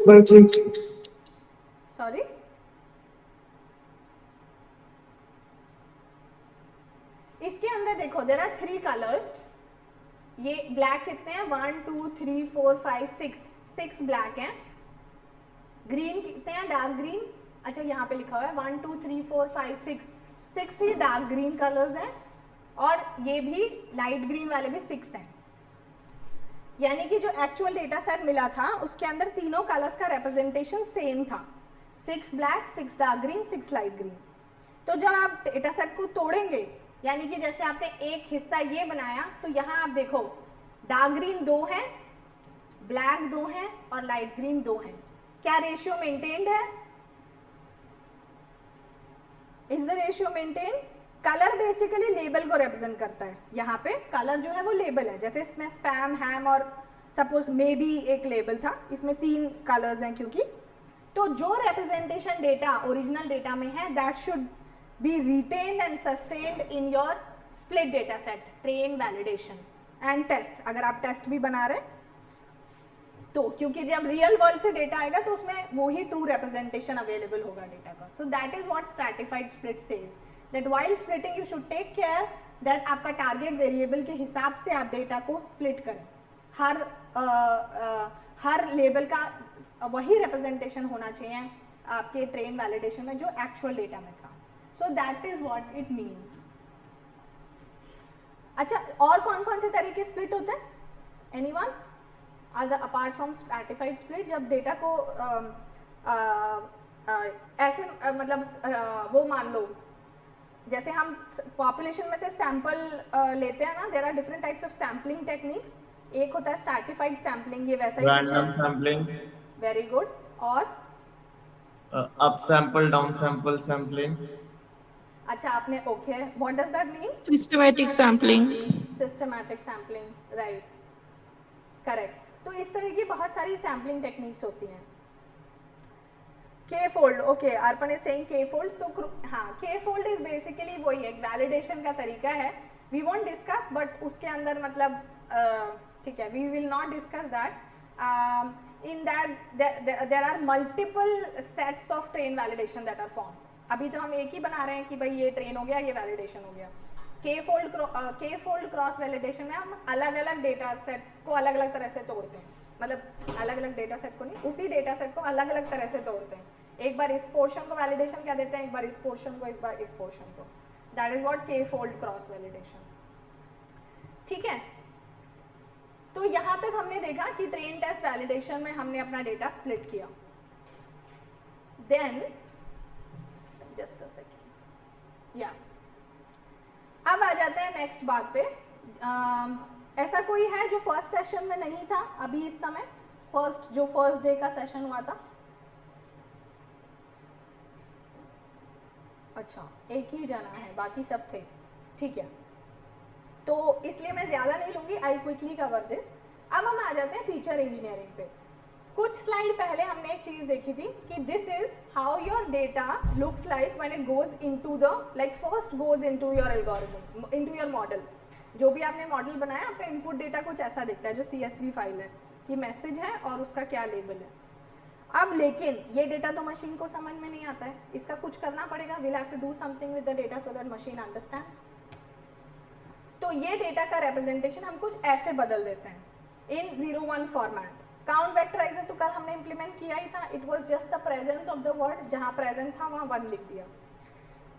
by 3. सॉरी, इसके अंदर देखो देयर आर 3 कलर्स. ये ब्लैक कितने हैं, 1 2 3 4 5 6 ब्लैक हैं. ग्रीन कितने हैं, डार्क ग्रीन. अच्छा यहाँ पे लिखा हुआ है 1 2 3 4 5 6 ही डार्क ग्रीन कलर्स हैं और ये भी लाइट ग्रीन वाले भी 6 हैं. यानी कि जो एक्चुअल डेटा सेट मिला था उसके अंदर तीनों कलर्स का रिप्रेजेंटेशन सेम था, 6 black 6 dark green 6 light green. तो जब आप डेटा सेट को तोड़ेंगे, यानी कि जैसे आपने एक हिस्सा ये बनाया तो यहाँ आप देखो डार्क ग्रीन 2 है, ब्लैक 2 है और लाइट ग्रीन 2 है. क्या रेशियो मेंटेन्ड है, is the ratio maintain. Colour basically label को रिप्रेजेंट करता है. यहाँ पे कलर जो है वो लेबल है. जैसे इसमें स्पैम हैम और सपोज मे बी एक लेबल था, इसमें 3 कलर्स हैं क्योंकि. तो जो रिप्रेजेंटेशन डेटा ओरिजिनल डेटा में है that should be retained and sustained in your split data set, train, validation and test. अगर आप टेस्ट भी बना रहे तो, क्योंकि जब रियल वर्ल्ड से डेटा आएगा तो उसमें वो ही ट्रू रिप्रेजेंटेशन अवेलेबल होगा डेटा का. So that is what stratified split says, that while splitting you should take care that आपका टारगेट वेरिएबल के हिसाब से आप डेटा को स्प्लिट करें. हर लेबल का वही रिप्रेजेंटेशन होना चाहिए आपके ट्रेन वैलिडेशन में जो एक्चुअल डेटा में था. So that is what it means. अच्छा, और कौन कौन से तरीके स्प्लिट होते हैं, anyone apart from stratified split? जब डेटा को ऐसे मतलब वो मान लो जैसे हम पॉपुलेशन में से सैंपल लेते हैं ना, there are different types of sampling techniques. एक होता है स्ट्रैटिफाइड सैम्पलिंग, ये वैसा ही रैंडम सैम्पलिंग. Very good. और up sample down sample sampling. अच्छा आपने okay, what does that mean? Systematic sampling. Systematic sampling, right, correct. तो इस तरह की बहुत सारी सैम्पलिंग टेक्निक्स होती हैं. के fold, okay, Arpan is saying के फोल्ड. तो हाँ, के फोल्ड इज बेसिकली वही एक वैलिडेशन का तरीका है. वी वोंट डिस्कस, बट उसके अंदर मतलब ठीक है, we will not discuss that. In that there are multiple sets of train validation that are form. अभी तो हम एक ही बना रहे हैं कि भाई ये ट्रेन हो गया, ये वैलिडेशन हो गया. के फोल्ड क्रॉस वैलिडेशन में हम अलग अलग डेटा सेट को अलग अलग तरह से तोड़ते हैं. मतलब अलग अलग डेटा सेट को नहीं, उसी डेटा सेट को अलग अलग तरह से तोड़ते हैं. एक बार इस पोर्शन को वैलिडेशन क्या देते हैं, एक बार इस पोर्शन को, एक बार इस पोर्शन को. दैट इज व्हाट के फोल्ड क्रॉस वैलिडेशन. ठीक है, तो यहां तक हमने देखा कि ट्रेन टेस्ट वैलिडेशन में हमने अपना डेटा स्प्लिट किया. देन जस्ट अ सेकेंड, या अब आ जाते हैं नेक्स्ट बात पे. ऐसा कोई है जो फर्स्ट सेशन में नहीं था अभी इस समय, फर्स्ट डे का सेशन हुआ था? अच्छा, एक ही जना है, बाकी सब थे. ठीक है, तो इसलिए मैं ज़्यादा नहीं लूँगी, आई क्विकली कवर दिस. अब हम आ जाते हैं फीचर इंजीनियरिंग पे. कुछ स्लाइड पहले हमने एक चीज़ देखी थी कि this is how your data looks like when it goes into the like first goes into your algorithm, into your model. जो भी आपने मॉडल बनाया, आपका इनपुट डेटा कुछ ऐसा दिखता है जो CSV फाइल है कि मैसेज है और उसका क्या लेबल है. अब लेकिन ये डेटा तो मशीन को समझ में नहीं आता है, इसका कुछ करना पड़ेगा. We'll have to do something with the data so that machine understands. तो ये डेटा का रिप्रेजेंटेशन हम कुछ ऐसे बदल देते हैं इन 0-1 फॉर्मेट. काउंट वेक्टराइजर तो कल हमने इंप्लीमेंट किया ही था. It was just the presence of the word, जहां प्रेजेंट था वहां 1 लिख दिया.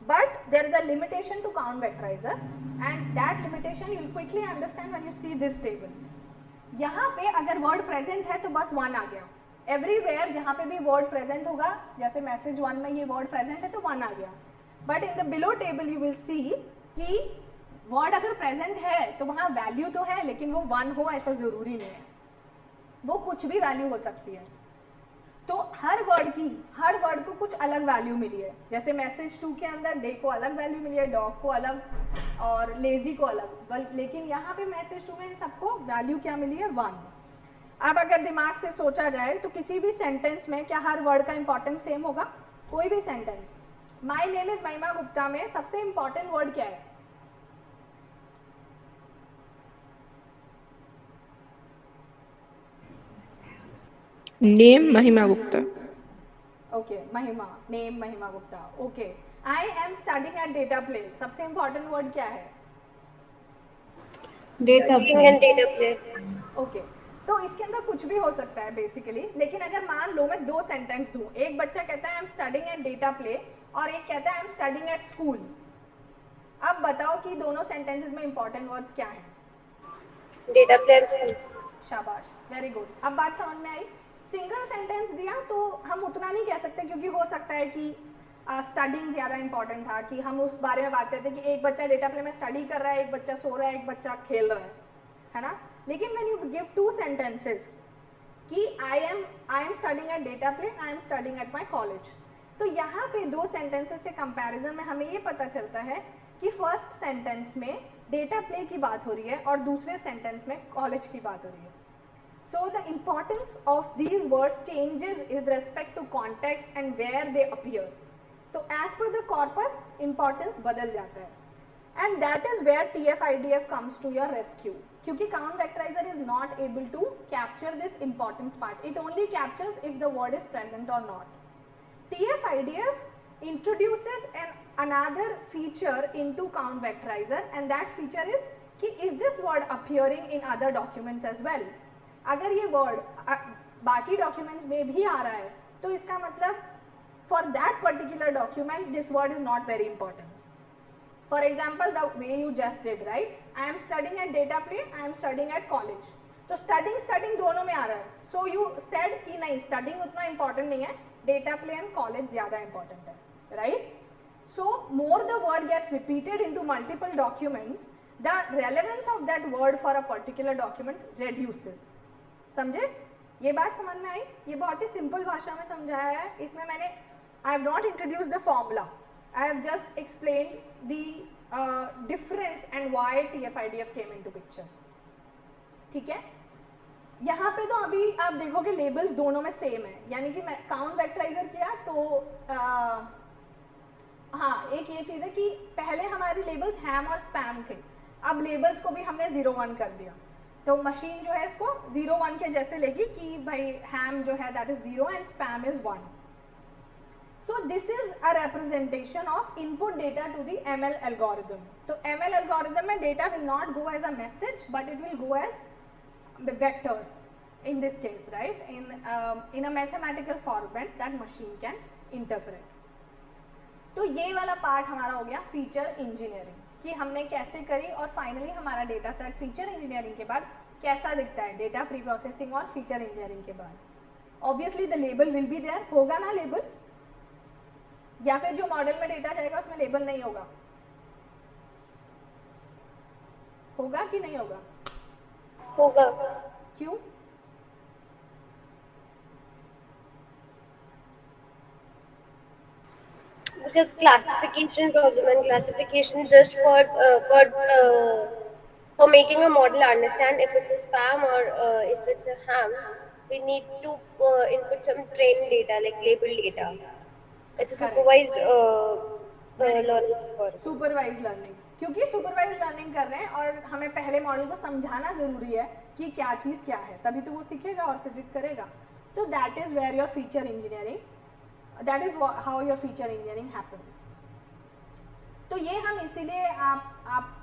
But there is a limitation to count vectorizer and that limitation you will quickly understand when you see this table. यहाँ पे अगर वर्ड प्रेजेंट है तो बस 1 आ गया. एवरीवेयर जहाँ पे भी वर्ड प्रेजेंट होगा, जैसे मैसेज 1 में ये वर्ड प्रेजेंट है तो 1 आ गया. But in the below table you will see कि वर्ड अगर प्रेजेंट है तो वहाँ वैल्यू तो है, लेकिन वो 1 हो ऐसा ज़रूरी नहीं है, वो कुछ भी वैल्यू हो सकती है. तो हर वर्ड को कुछ अलग वैल्यू मिली है। जैसे मैसेज 2 के अंदर डे को अलग वैल्यू मिली है, डॉग को अलग और लेजी को अलग, लेकिन यहाँ पे मैसेज 2 में इन सबको वैल्यू क्या मिली है, 1। अब अगर दिमाग से सोचा जाए तो किसी भी सेंटेंस में क्या हर वर्ड का इंपॉर्टेंस सेम होगा? कोई भी सेंटेंस, माई नेम इज महिमा गुप्ता में सबसे इंपॉर्टेंट वर्ड क्या है? नेम महिमा गुप्ता। ओके, महिमा, नेम महिमा Gupta. Okay, I am studying at data play, सबसे इंपॉर्टेंट वर्ड क्या है? Data play. ओके, तो इसके अंदर कुछ भी हो सकता है बेसिकली, लेकिन अगर मान लो मैं 2 सेंटेंस दूं, एक बच्चा कहता है I am studying at data play और एक कहता है I am studying at school, अब बताओ कि दोनों सेंटेंसेस में इंपॉर्टेंट वर्ड्स क्या हैं? Data play and school. शाबाश, वेरी गुड। अब बात समझ में आई। सिंगल सेंटेंस दिया तो हम उतना नहीं कह सकते, क्योंकि हो सकता है कि स्टडिंग ज़्यादा इंपॉर्टेंट था, कि हम उस बारे में बात करते हैं कि एक बच्चा डेटा प्ले में स्टडी कर रहा है, एक बच्चा सो रहा है, एक बच्चा खेल रहा है ना। लेकिन व्हेन यू गिव 2 सेंटेंसेस कि I am studying at data play, I am studying at my college, तो यहाँ पे 2 सेंटेंसेस के कंपैरिजन में हमें ये पता चलता है कि फर्स्ट सेंटेंस में डेटा प्ले की बात हो रही है और दूसरे सेंटेंस में कॉलेज की बात हो रही है। So the importance of these words changes with respect to context and where they appear. तो as per the corpus, importance बदल जाता है, and that is where TF-IDF comes to your rescue. क्योंकि count vectorizer is not able to capture this importance part. It only captures if the word is present or not. TF-IDF introduces another feature into count vectorizer, and that feature is कि is this word appearing in other documents as well. अगर ये word बाकी documents में भी आ रहा है तो इसका मतलब for that particular document this word is not very important. For example the way you just did, right, I am studying at data play, I am studying at college, तो studying दोनों में आ रहा है, सो यू सेड कि नहीं studying उतना important नहीं है, डेटा प्ले एंड कॉलेज ज़्यादा इंपॉर्टेंट है, right. So more the word gets repeated into multiple documents, the relevance of that word for a particular document reduces. समझे? ये बात समझ में आई? ये बहुत ही सिंपल भाषा में समझाया है। इसमें मैंने I have not introduce the formula, I have just explain the difference and why TF-IDF came into picture. ठीक है, यहाँ पे तो अभी आप देखोगे लेबल्स दोनों में सेम है, यानी कि मैं काउंट वेक्टराइजर किया तो हाँ, एक ये चीज़ है कि पहले हमारे लेबल्स हैम और स्पैम थे, अब लेबल्स को भी हमने 0-1 कर दिया, तो मशीन जो है इसको 0-1 के जैसे लेगी कि भाई हैम जो है that is 0 and spam is 1। So this is a representation of input data to the ML algorithm. तो ML एल्गोरिथम में data will not go as a message but it will go as vectors in this case, right, in a mathematical format that machine can interpret. तो ये वाला part हमारा हो गया feature engineering कि हमने कैसे करी, और फाइनली हमारा डेटा सेट फीचर इंजीनियरिंग के बाद कैसा दिखता है डेटा प्री प्रोसेसिंग और फीचर इंजीनियरिंग के बाद। Obviously the label will be there, होगा ना लेबल, या फिर जो मॉडल में डेटा जाएगा उसमें लेबल नहीं होगा, होगा कि नहीं होगा? होगा। क्यों? Because classification problem and classification just for making a model understand if it's a spam or if it's a ham, we need to input some trained data like label data. It's a supervised learning. Supervise learning, क्योंकि supervise learning कर रहे हैं और हमें पहले model को समझाना जरूरी है कि क्या चीज़ क्या है, तभी तो वो सीखेगा और प्रेडिक्ट करेगा। तो that is where your feature engineering, that is how your feature engineering happens. तो ये हम इसीलिए आप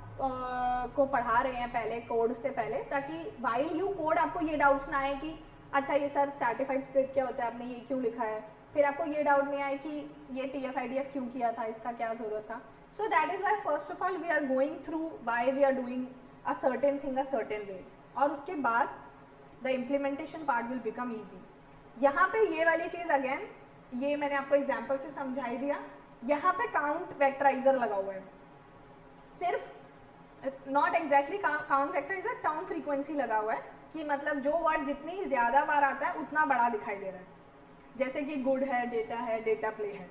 को पढ़ा रहे हैं पहले कोड से पहले, ताकि वाइल यू कोड आपको ये डाउट्स ना आए कि अच्छा ये सर स्ट्रैटिफाइड स्प्लिट क्या होता है, आपने ये क्यों लिखा है, फिर आपको ये डाउट नहीं आए कि ये TF-IDF क्यों किया था, इसका क्या ज़रूरत था। So that is why first of all we are going through why we are doing a certain thing a certain way, और उसके बाद the implementation part will become easy. यहाँ पे ये वाली चीज़ अगेन, ये मैंने आपको एग्जाम्पल से समझाई दिया, यहाँ पे काउंट वेक्टराइजर लगा हुआ है, सिर्फ not exactly count vectorizer, term frequency लगा हुआ है कि मतलब जो वर्ड जितनी ज़्यादा बार आता है उतना बड़ा दिखाई दे रहा है। जैसे कि गुड है, डेटा प्ले है।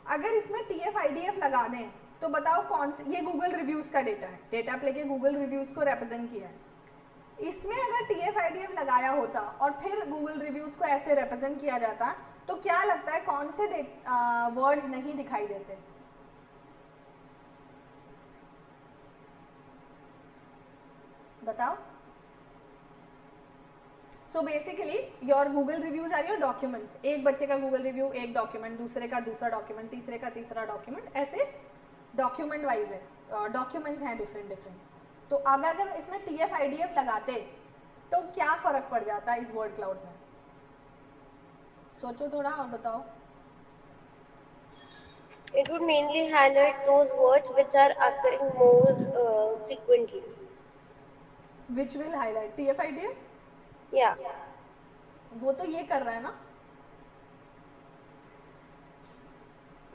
अगर इसमें TF-IDF लगा दें तो बताओ कौन से, ये गूगल रिव्यूज़ का डेटा है, डेटा प्ले के गूगल रिव्यूज़ को रिप्रेजेंट किया है। इसमें अगर TF-IDF लगाया होता और फिर गूगल रिव्यूज़ को ऐसे रिप्रेजेंट किया जाता तो क्या लगता है कौन से वर्ड्स नहीं दिखाई देते? बताओ। So basically your Google reviews are your documents. एक बच्चे का गूगल रिव्यू एक डॉक्यूमेंट, दूसरे का दूसरा डॉक्यूमेंट, तीसरे का तीसरा डॉक्यूमेंट, ऐसे डॉक्यूमेंट वाइज है, डॉक्यूमेंट्स हैं डिफरेंट। तो अगर इसमें TF-IDF लगाते तो क्या फर्क पड़ जाता इस वर्ड क्लाउड में? सोचो थोड़ा और बताओ। It would mainly highlight those words which are occurring more frequently. Which will highlight TF-IDF? Yeah. वो तो ये कर रहा है ना,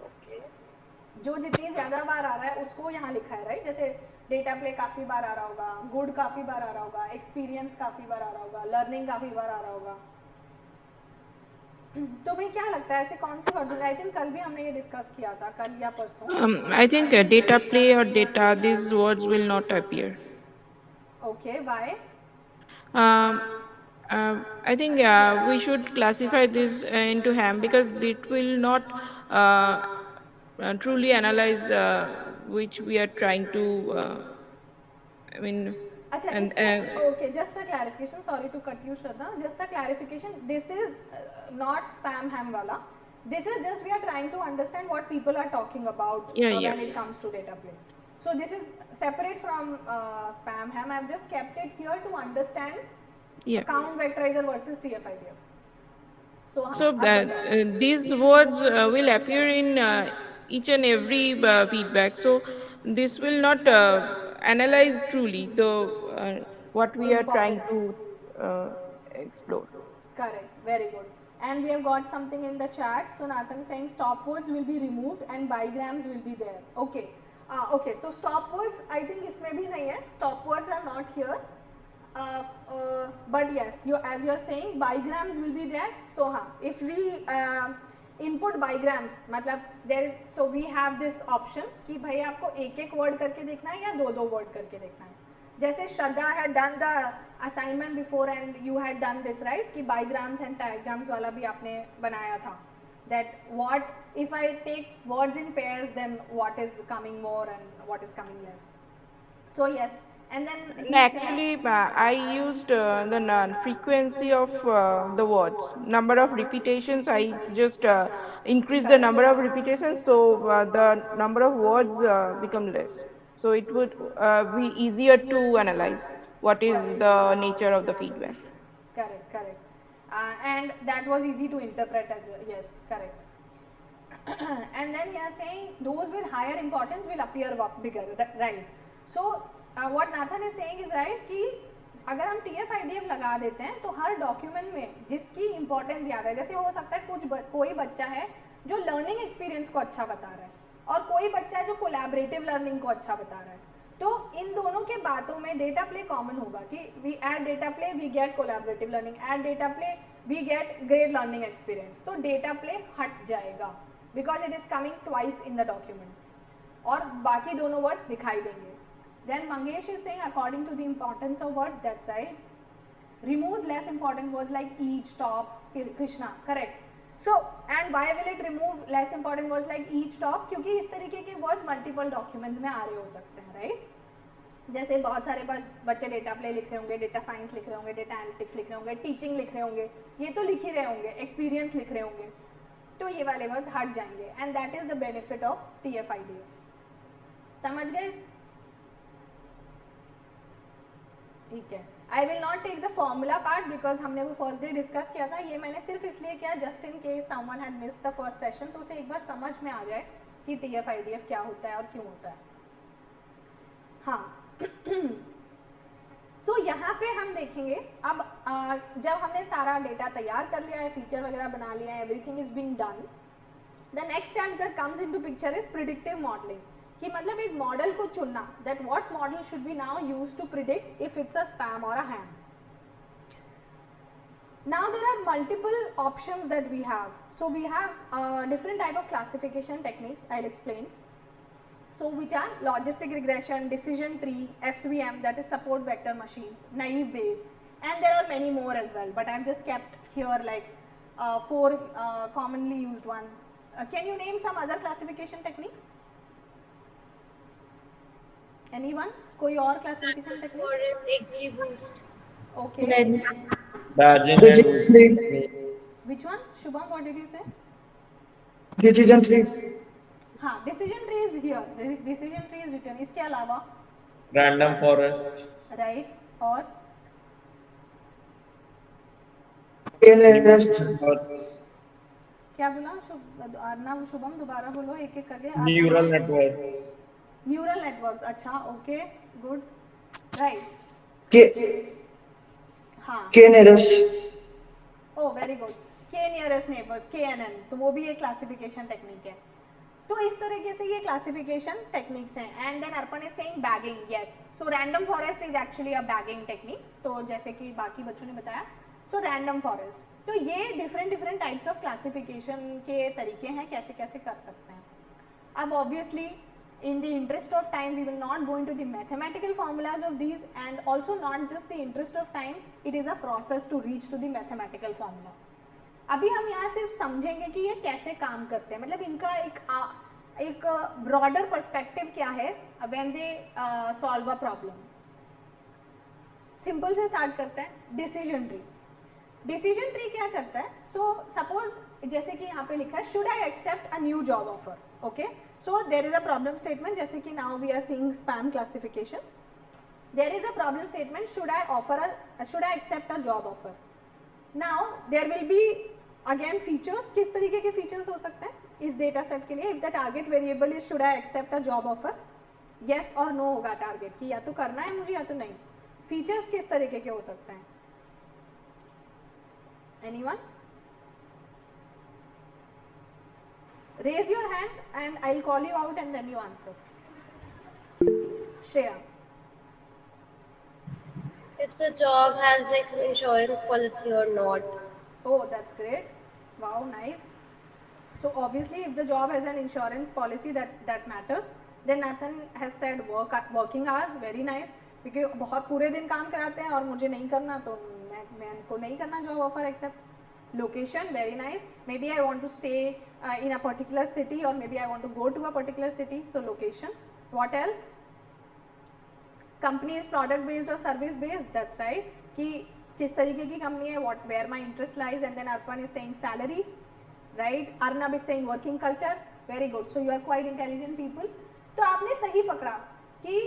Okay. जो जितनी ज्यादा बार आ रहा है उसको यहाँ लिखा है, राइट? जैसे डेटा प्ले काफी बार आ रहा होगा, गुड काफी बार आ रहा होगा, एक्सपीरियंस काफी बार आ रहा होगा, लर्निंग काफी बार आ रहा होगा। तो भाई क्या लगता है ऐसे कौन से वर्ड्स? आई थिंक कल भी हमने ये डिस्कस किया था, कल या परसों। I think data play or data, these words will not appear. Okay, why? Um, I think we should classify this into ham because it will not truly analyze which we are trying to. I mean, अच्छा, and okay, just a clarification, sorry to cut you Shraddha, just a clarification, this is not spam ham वाला, this is just we are trying to understand what people are talking about when it comes to data play. So this is separate from spam ham. I've just kept it here to understand count vectorizer versus TF-IDF. So these words will appear in each and every feedback. So this will not analyze truly the what we are trying to explore. Correct, very good. And we have got something in the chat. So Nathan is saying stop words will be removed and bigrams will be there. Okay. Okay, so stop words I think इसमें भी नहीं है, stop words are not here, but yes, as you are saying bigrams will be there. So हाँ, if we input bigrams मतलब there is, so we have this option कि भाई आपको एक एक word करके देखना है या दो दो word करके देखना है। जैसे श्रद्धा had done the assignment before and you had done this, right? कि bigrams and trigrams वाला भी आपने बनाया था, that what if I take words in pairs, then what is coming more and what is coming less. So yes, and then Actually, I used the frequency of the words, number of repetitions. I just increase the number of repetitions, so the number of words become less. So it would be easier to analyze what is the nature of the feedback. Correct. And that was easy to interpret as well. Yes, correct. And then you are saying those with higher importance will appear bigger, right? So what Nathan is saying is right कि अगर हम TF-IDF लगा देते हैं तो हर document में जिसकी importance ज़्यादा है, जैसे हो सकता है कोई बच्चा है जो लर्निंग एक्सपीरियंस को अच्छा बता रहा है और कोई बच्चा है जो कोलैबोरेटिव लर्निंग को अच्छा बता रहा है, तो इन दोनों के बातों में डेटा प्ले कॉमन होगा कि we add data play we get collaborative learning, add data play we get great learning experience. तो डेटा प्ले हट जाएगा because it is coming twice in the document और बाकी दोनों वर्ड्स दिखाई देंगे। Then Mangesh is saying according to the importance of words, that's right, removes less important words like each, top, Krishna, correct. So and why will it remove less important words like each, top? क्योंकि इस तरीके के words multiple documents में आ रहे हो सकते हैं, right? जैसे बहुत सारे बच्चे डेटा प्ले लिख रहे होंगे, डेटा साइंस लिख रहे होंगे, डेटा एनालिटिक्स लिख रहे होंगे, टीचिंग लिख रहे होंगे, ये तो लिख ही रहे होंगे, एक्सपीरियंस लिख रहे होंगे, तो ये वाले वर्ड्स हट जाएंगे and that is the benefit of TF-IDF। समझ गए? ठीक है, I will not take the formula part because हमने वो फर्स्ट डे डिस्कस किया था, ये मैंने सिर्फ इसलिए किया just in case someone had missed the first session, तो उसे एक बार समझ में आ जाए कि TF-IDF क्या होता है और क्यों होता है। हाँ सो यहाँ पे हम देखेंगे अब जब हमने सारा डेटा तैयार कर लिया है, फीचर वगैरह बना लिया है, everything is being done, the next steps that comes into picture is predictive modelling, कि मतलब एक मॉडल को चुनना, that what model should be now used to predict if it's a spam और a ham. Now there are multiple options that we have. So we have different type of classification techniques. I'll explain. So which are logistic regression, decision tree, SVM, that is support vector machines, naive Bayes, and there are many more as well. But I've just kept here like 4 commonly used one. Can you name some other classification techniques? Anyone? कोई और classification technique? Forest XGBoost. Okay. Then Bayesian Decision and tree. Which one? Shubham, what did you say? Decision tree. हाँ, decision tree is here. Decision tree is written. इसके अलावा random forest, right और K nearest. networks, क्या बोला अर्नब शुभम दोबारा बोलो एक एक करके neural networks, न्यूरल नेटवर्क्स अच्छा ओके गुड राइट K हाँ nearest. ओ वेरी गुड के नियरेस्ट नेबर्स KNN तो वो भी एक क्लासिफिकेशन टेक्निक है तो इस तरीके से ये क्लासिफिकेशन टेक्निक्स हैं and then Arpan is saying bagging yes so random forest is actually a bagging technique तो जैसे कि बाकी बच्चों ने बताया सो रैंडम फॉरेस्ट तो ये डिफरेंट टाइप्स ऑफ क्लासिफिकेशन के तरीके हैं कैसे कैसे कर सकते हैं अब obviously in the interest of time we will not go into the mathematical formulas of these and also not just the interest of time it is a process to reach to the mathematical formula अभी हम यहाँ सिर्फ समझेंगे कि ये कैसे काम करते हैं मतलब इनका एक ब्रॉडर पर्सपेक्टिव क्या है when they solve a problem simple से स्टार्ट करते हैं डिसीजन ट्री क्या करता है सो सपोज जैसे कि यहाँ पे लिखा है should I accept a new job offer okay so there is a problem statement जैसे कि now we are seeing spam classification there is a problem statement should I accept a job offer now there will be again features किस तरीके के features हो सकते हैं इस data set के लिए if the target variable is should I accept a job offer yes और नो होगा टारगेट कि या तो करना है मुझे या तो नहीं फीचर्स किस तरीके के हो सकते हैं anyone raise your hand and I'll call you out and then you answer Shreya If the job has like some insurance policy or not. oh that's great wow nice so obviously if the job has an insurance policy that matters then Nathan has said working hours very nice क्योंकि बहुत पूरे दिन काम कराते हैं और मुझे नहीं करना तो मैं को नहीं करना job offer accept location very nice maybe I want to stay in a particular city और maybe I want to go to a particular city so location what else company is product based और service based that's right कि किस तरीके की कंपनी है what where my interest lies and then Arpan is saying salary right Arnab is saying working culture very good so you are quite intelligent people तो आपने सही पकड़ा कि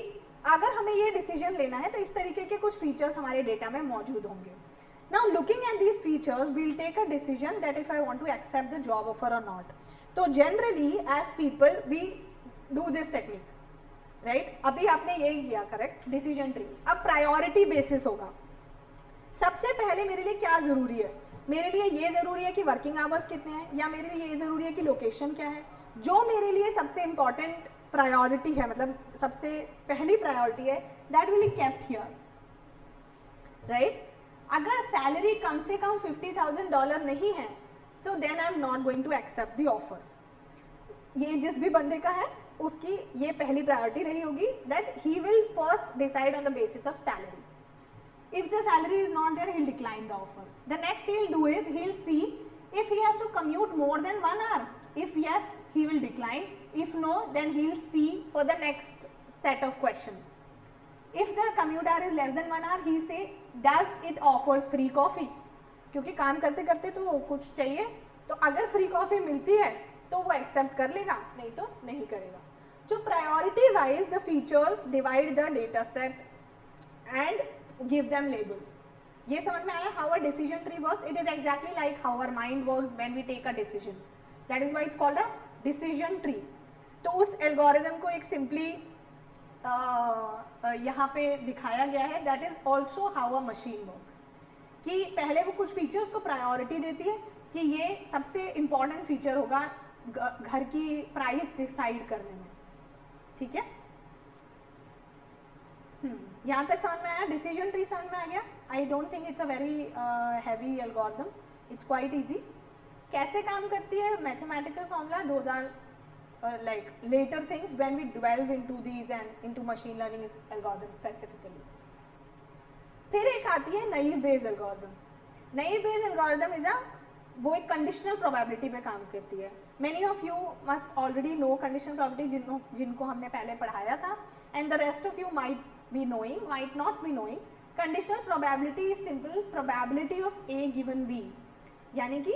अगर हमें ये डिसीजन लेना है तो इस तरीके के कुछ फीचर्स हमारे डेटा में मौजूद होंगे now looking at these features we'll take a decision that if I want to accept the job offer और नॉट तो generally as people we do this technique right अभी आपने यही किया करेक्ट डिसीजन ट्री अब प्रायोरिटी बेसिस होगा सबसे पहले मेरे लिए क्या ज़रूरी है मेरे लिए ये ज़रूरी है कि वर्किंग आवर्स कितने हैं या मेरे लिए ये ज़रूरी है कि लोकेशन क्या है जो मेरे लिए सबसे इम्पॉर्टेंट प्रायोरिटी है मतलब सबसे पहली प्रायोरिटी है that will be kept here right अगर सैलरी कम से कम $50,000 नहीं है so then I am not going to accept the offer ये जिस भी बंदे का है उसकी ये पहली प्रायोरिटी रही होगी that he will first decide on the basis of salary if the salary is not there he will decline the offer the next he will do is he will see if he has to commute more than 1 hour if yes he will decline if no then he will see for the next set of questions if the commute hour is less than 1 hour he say does it offers free coffee क्योंकि काम करते करते तो कुछ चाहिए तो अगर free coffee मिलती है तो वो एक्सेप्ट कर लेगा नहीं तो नहीं करेगा so priority wise the features divide the data set and give them labels ये समझ में आया how a decision tree works it is exactly like how our mind works when we take a decision that is why it's called a decision tree तो उस algorithm को एक simply यहाँ पे दिखाया गया है that is also how a machine works कि पहले वो कुछ फीचर्स को प्रायोरिटी देती है कि ये सबसे इम्पॉर्टेंट फीचर होगा घर की प्राइस डिसाइड करने में ठीक है यहाँ तक समझ में आया? डिसीजन ट्री समझ में आ गया? I don't think it's a very heavy algorithm, it's quite easy. कैसे काम करती है? Mathematical formula, those are like later things when we develop into these and into machine learning algorithm specifically. फिर एक आती है naive based algorithm. Naive based algorithm is वो एक कंडीशनल प्रोबेबिलिटी पे काम करती है. Many of you must already know conditional probability, जिनको हमने पहले पढ़ाया था, and the rest of you might be knowing, might not be knowing. Conditional probability is simple probability of A given B. यानी कि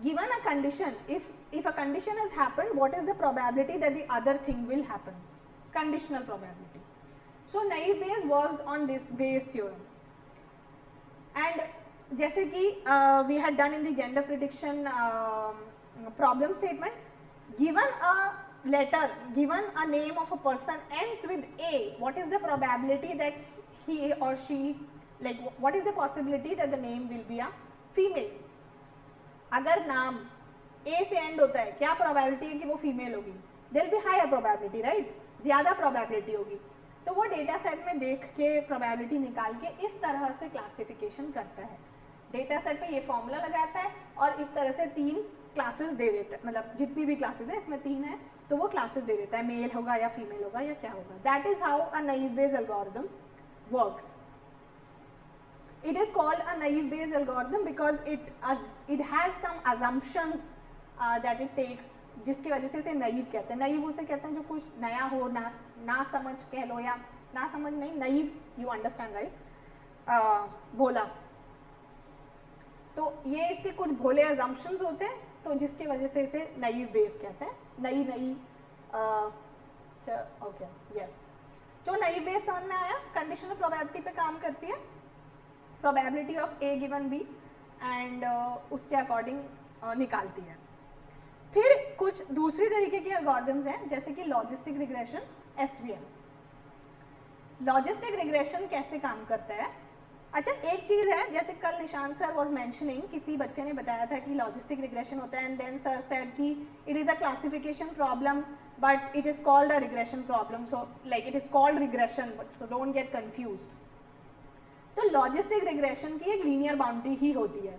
given a condition, if a condition has happened, what is the probability that the other thing will happen? Conditional probability. So naive Bayes works on this Bayes theorem. And जैसे कि we had done in the gender prediction problem statement, given a letter, given a name of a person ends with A, what is the probability that he or she, like what is the possibility that the name will be a female? अगर नाम ए से and होता है, क्या probability है कि वो female होगी? There be higher probability, right? ज़्यादा प्रोबेबिलिटी होगी. तो वो डेटा सेट में देख के प्रोबेबिलिटी निकाल के इस तरह से क्लासिफिकेशन करता है. डेटा सेट पे ये फॉर्मूला लगाता है और इस तरह से 3 क्लासेस दे देता है, मतलब जितनी भी क्लासेस है इसमें 3 है तो वो क्लासेस दे देता है, मेल होगा या फीमेल होगा या क्या होगा. That is how a naive based algorithm works. It is called a naive Bayes algorithm because it has some assumptions that it takes, जिसकी वजह से इसे naive कहते हैं. naive उसे कहते हैं जो कुछ नया हो, ना समझ कह लो, या ना समझ नहीं, naive, you understand right? भोला. तो ये इसके कुछ भोले assumptions होते हैं, तो जिसकी वजह से इसे naive Bayes कहते हैं. नई ओके, यस. जो naive Bayes समझ में आया, कंडीशनल प्रोबेबिलिटी पे काम करती है, probability of A given B, and उसके अकॉर्डिंग निकालती है. फिर कुछ दूसरी तरीके के एल्गोरिथम्स हैं, जैसे कि logistic regression, SVM. Logistic regression कैसे काम करता है? अच्छा, एक चीज़ है, जैसे कल निशान सर वाज मेंशनिंग, किसी बच्चे ने बताया था कि लॉजिस्टिक रिग्रेशन होता है, एंड देन सर सेड कि it is a classification problem but it is called a regression problem. So like it is called regression, but so don't get confused. तो लॉजिस्टिक रिग्रेशन की एक linear boundary ही होती है.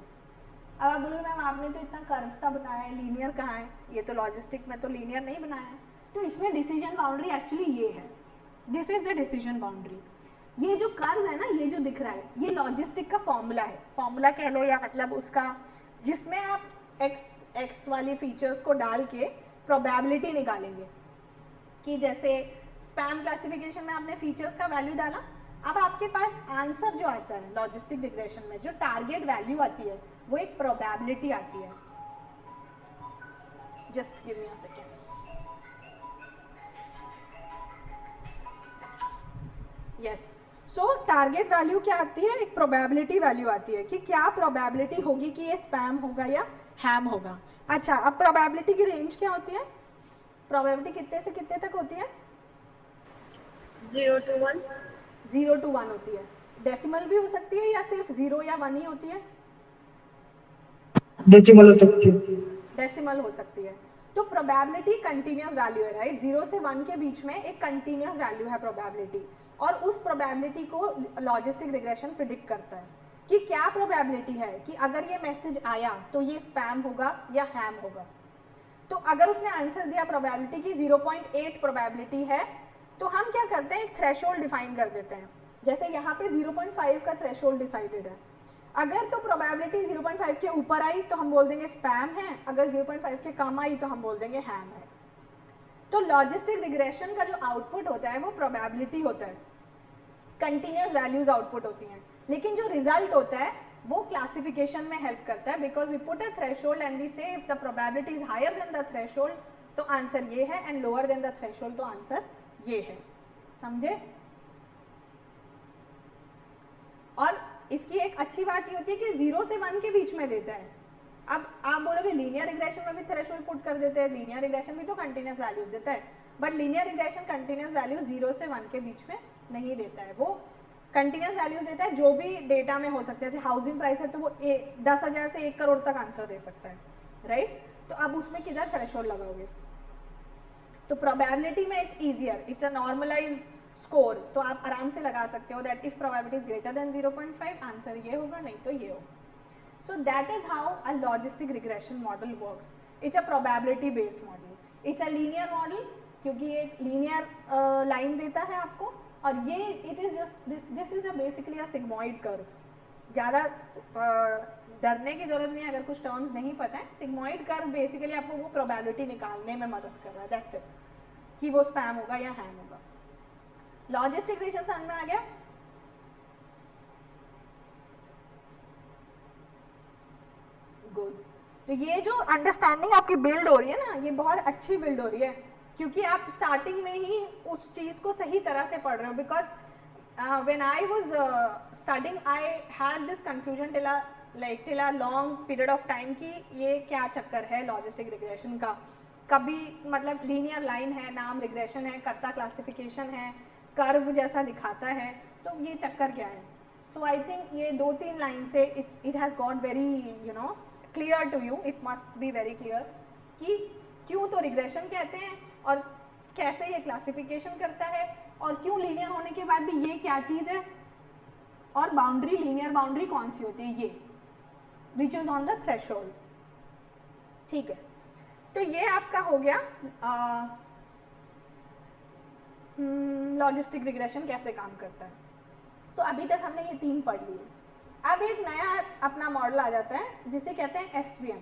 अब आप बोलोगे ma'am आपने तो इतना कर्व सा बनाया है, लीनियर कहाँ है? ये तो लॉजिस्टिक में तो लीनियर नहीं बनाया है. तो इसमें डिसीजन बाउंड्री एक्चुअली ये है, this is the decision boundary. ये जो कर्व है ना, ये जो दिख रहा है, ये लॉजिस्टिक का फॉर्मूला है. फॉर्मूला कह लो, या मतलब उसका जिसमें आप एक्स वाले फीचर्स को डाल के प्रोबेबिलिटी निकालेंगे. कि जैसे स्पैम क्लासिफिकेशन में आपने फीचर्स का वैल्यू डाला, अब आपके पास आंसर जो आता है लॉजिस्टिक रिग्रेशन में, जो टारगेट वैल्यू आती है, वो एक प्रोबेबिलिटी आती है. Just give me a second. Yes, so target value क्या आती है? एक प्रोबेबिलिटी वैल्यू आती है कि क्या प्रोबेबिलिटी होगी कि ये स्पैम होगा या हैम होगा. अच्छा, अब प्रोबेबिलिटी की रेंज क्या होती है? प्रोबेबिलिटी कितने से कितने तक होती है? 0 to 1. 0 to 1 होती है. डेसिमल भी हो सकती है या सिर्फ 0 या 1 ही होती है? डेसिमल हो सकती है. डेसिमल हो सकती है. तो प्रोबेबिलिटी कंटिन्यूस वैल्यू है, राइट? 0 से 1 के बीच में एक कंटिन्यूस वैल्यू है प्रोबेबिलिटी, और उस प्रोबेबिलिटी को लॉजिस्टिक रिग्रेशन प्रिडिक्ट करता है कि क्या प्रोबेबिलिटी है कि अगर ये मैसेज आया तो ये स्पैम होगा या हैम होगा. तो अगर उसने आंसर दिया प्रोबेबिलिटी की 0.8 प्रोबेबिलिटी है, तो हम क्या करते हैं, एक थ्रेशोल्ड डिफाइन कर देते हैं. जैसे यहाँ पे 0.5 का थ्रेशोल्ड डिसाइडेड है. अगर तो प्रोबेबिलिटी 0.5 के ऊपर आई तो हम बोल देंगे स्पैम है, अगर 0.5 के कम आई तो हम बोल देंगे हैम है. तो लॉजिस्टिक रिग्रेशन का जो आउटपुट होता है वो प्रोबेबिलिटी होता है, कंटिन्यूस वैल्यूज आउटपुट होती हैं, लेकिन जो रिजल्ट होता है वो क्लासिफिकेशन में हेल्प करता है, because we put a threshold and we say if the probability is higher than the threshold तो आंसर ये है, and lower than the threshold तो आंसर ये है. समझे? और इसकी एक अच्छी बात ये होती है कि 0 से 1 के बीच में देता है. अब आप बोलोगे लीनियर रिग्रेशन में भी थ्रेशोल्ड पुट कर देते हैं, लीनियर रिग्रेशन भी तो कंटिन्यूस वैल्यूज देता है, but linear regression continuous values 0 से 1 के बीच में नहीं देता है. वो कंटिन्यूस वैल्यूज देता है जो भी डेटा में हो सकता है. जैसे हाउसिंग प्राइस है तो वो 10,000 से 1 करोड़ तक आंसर दे सकता है, राइट? तो अब उसमें किधर थ्रेशोल्ड लगाओगे? तो प्रोबेबिलिटी में it's easier, it's a normalised score, तो आप आराम से लगा सकते हो that if probability is greater than 0.5 answer ये होगा, नहीं तो ये होगा. So that is how a logistic regression model works. It's a probability based model. It's a linear model क्योंकि ये एक linear line देता है आपको, और ये it is just this is a basically a sigmoid curve. ज़्यादा डरने की जरूरत नहीं है अगर कुछ टर्म्स नहीं पता है. sigmoid curve बेसिकली आपको वो probability निकालने में मदद कर रहा है, that's it, कि वो स्पैम होगा या हैम होगा. लॉजिस्टिक रिग्रेशन समझ में आ गया? गुड. तो ये जो अंडरस्टैंडिंग आपकी बिल्ड हो रही है ना, ये बहुत अच्छी बिल्ड हो रही है क्योंकि आप स्टार्टिंग में ही उस चीज़ को सही तरह से पढ़ रहे हो. Because when I was studying I had this confusion till a long period of time कि ये क्या चक्कर है लॉजिस्टिक रिग्रेशन का. कभी मतलब लीनियर लाइन है, नाम रिग्रेशन है, कर्ता क्लासिफिकेशन है, कर्व जैसा दिखाता है, तो ये चक्कर क्या है. सो आई थिंक ये 2-3 लाइन से it has got very you know clear to you, it must be very clear कि क्यों तो रिग्रेशन कहते हैं और कैसे ये क्लासिफिकेशन करता है और क्यों लीनियर होने के बाद भी ये क्या चीज़ है, और बाउंड्री लीनियर बाउंड्री कौन सी होती है, ये which is on the threshold. ठीक है, तो ये आपका हो गया लॉजिस्टिक रिग्रेशन कैसे काम करता है. तो अभी तक हमने ये 3 पढ़ लिए. अब एक नया अपना मॉडल आ जाता है जिसे कहते हैं एसवीएम.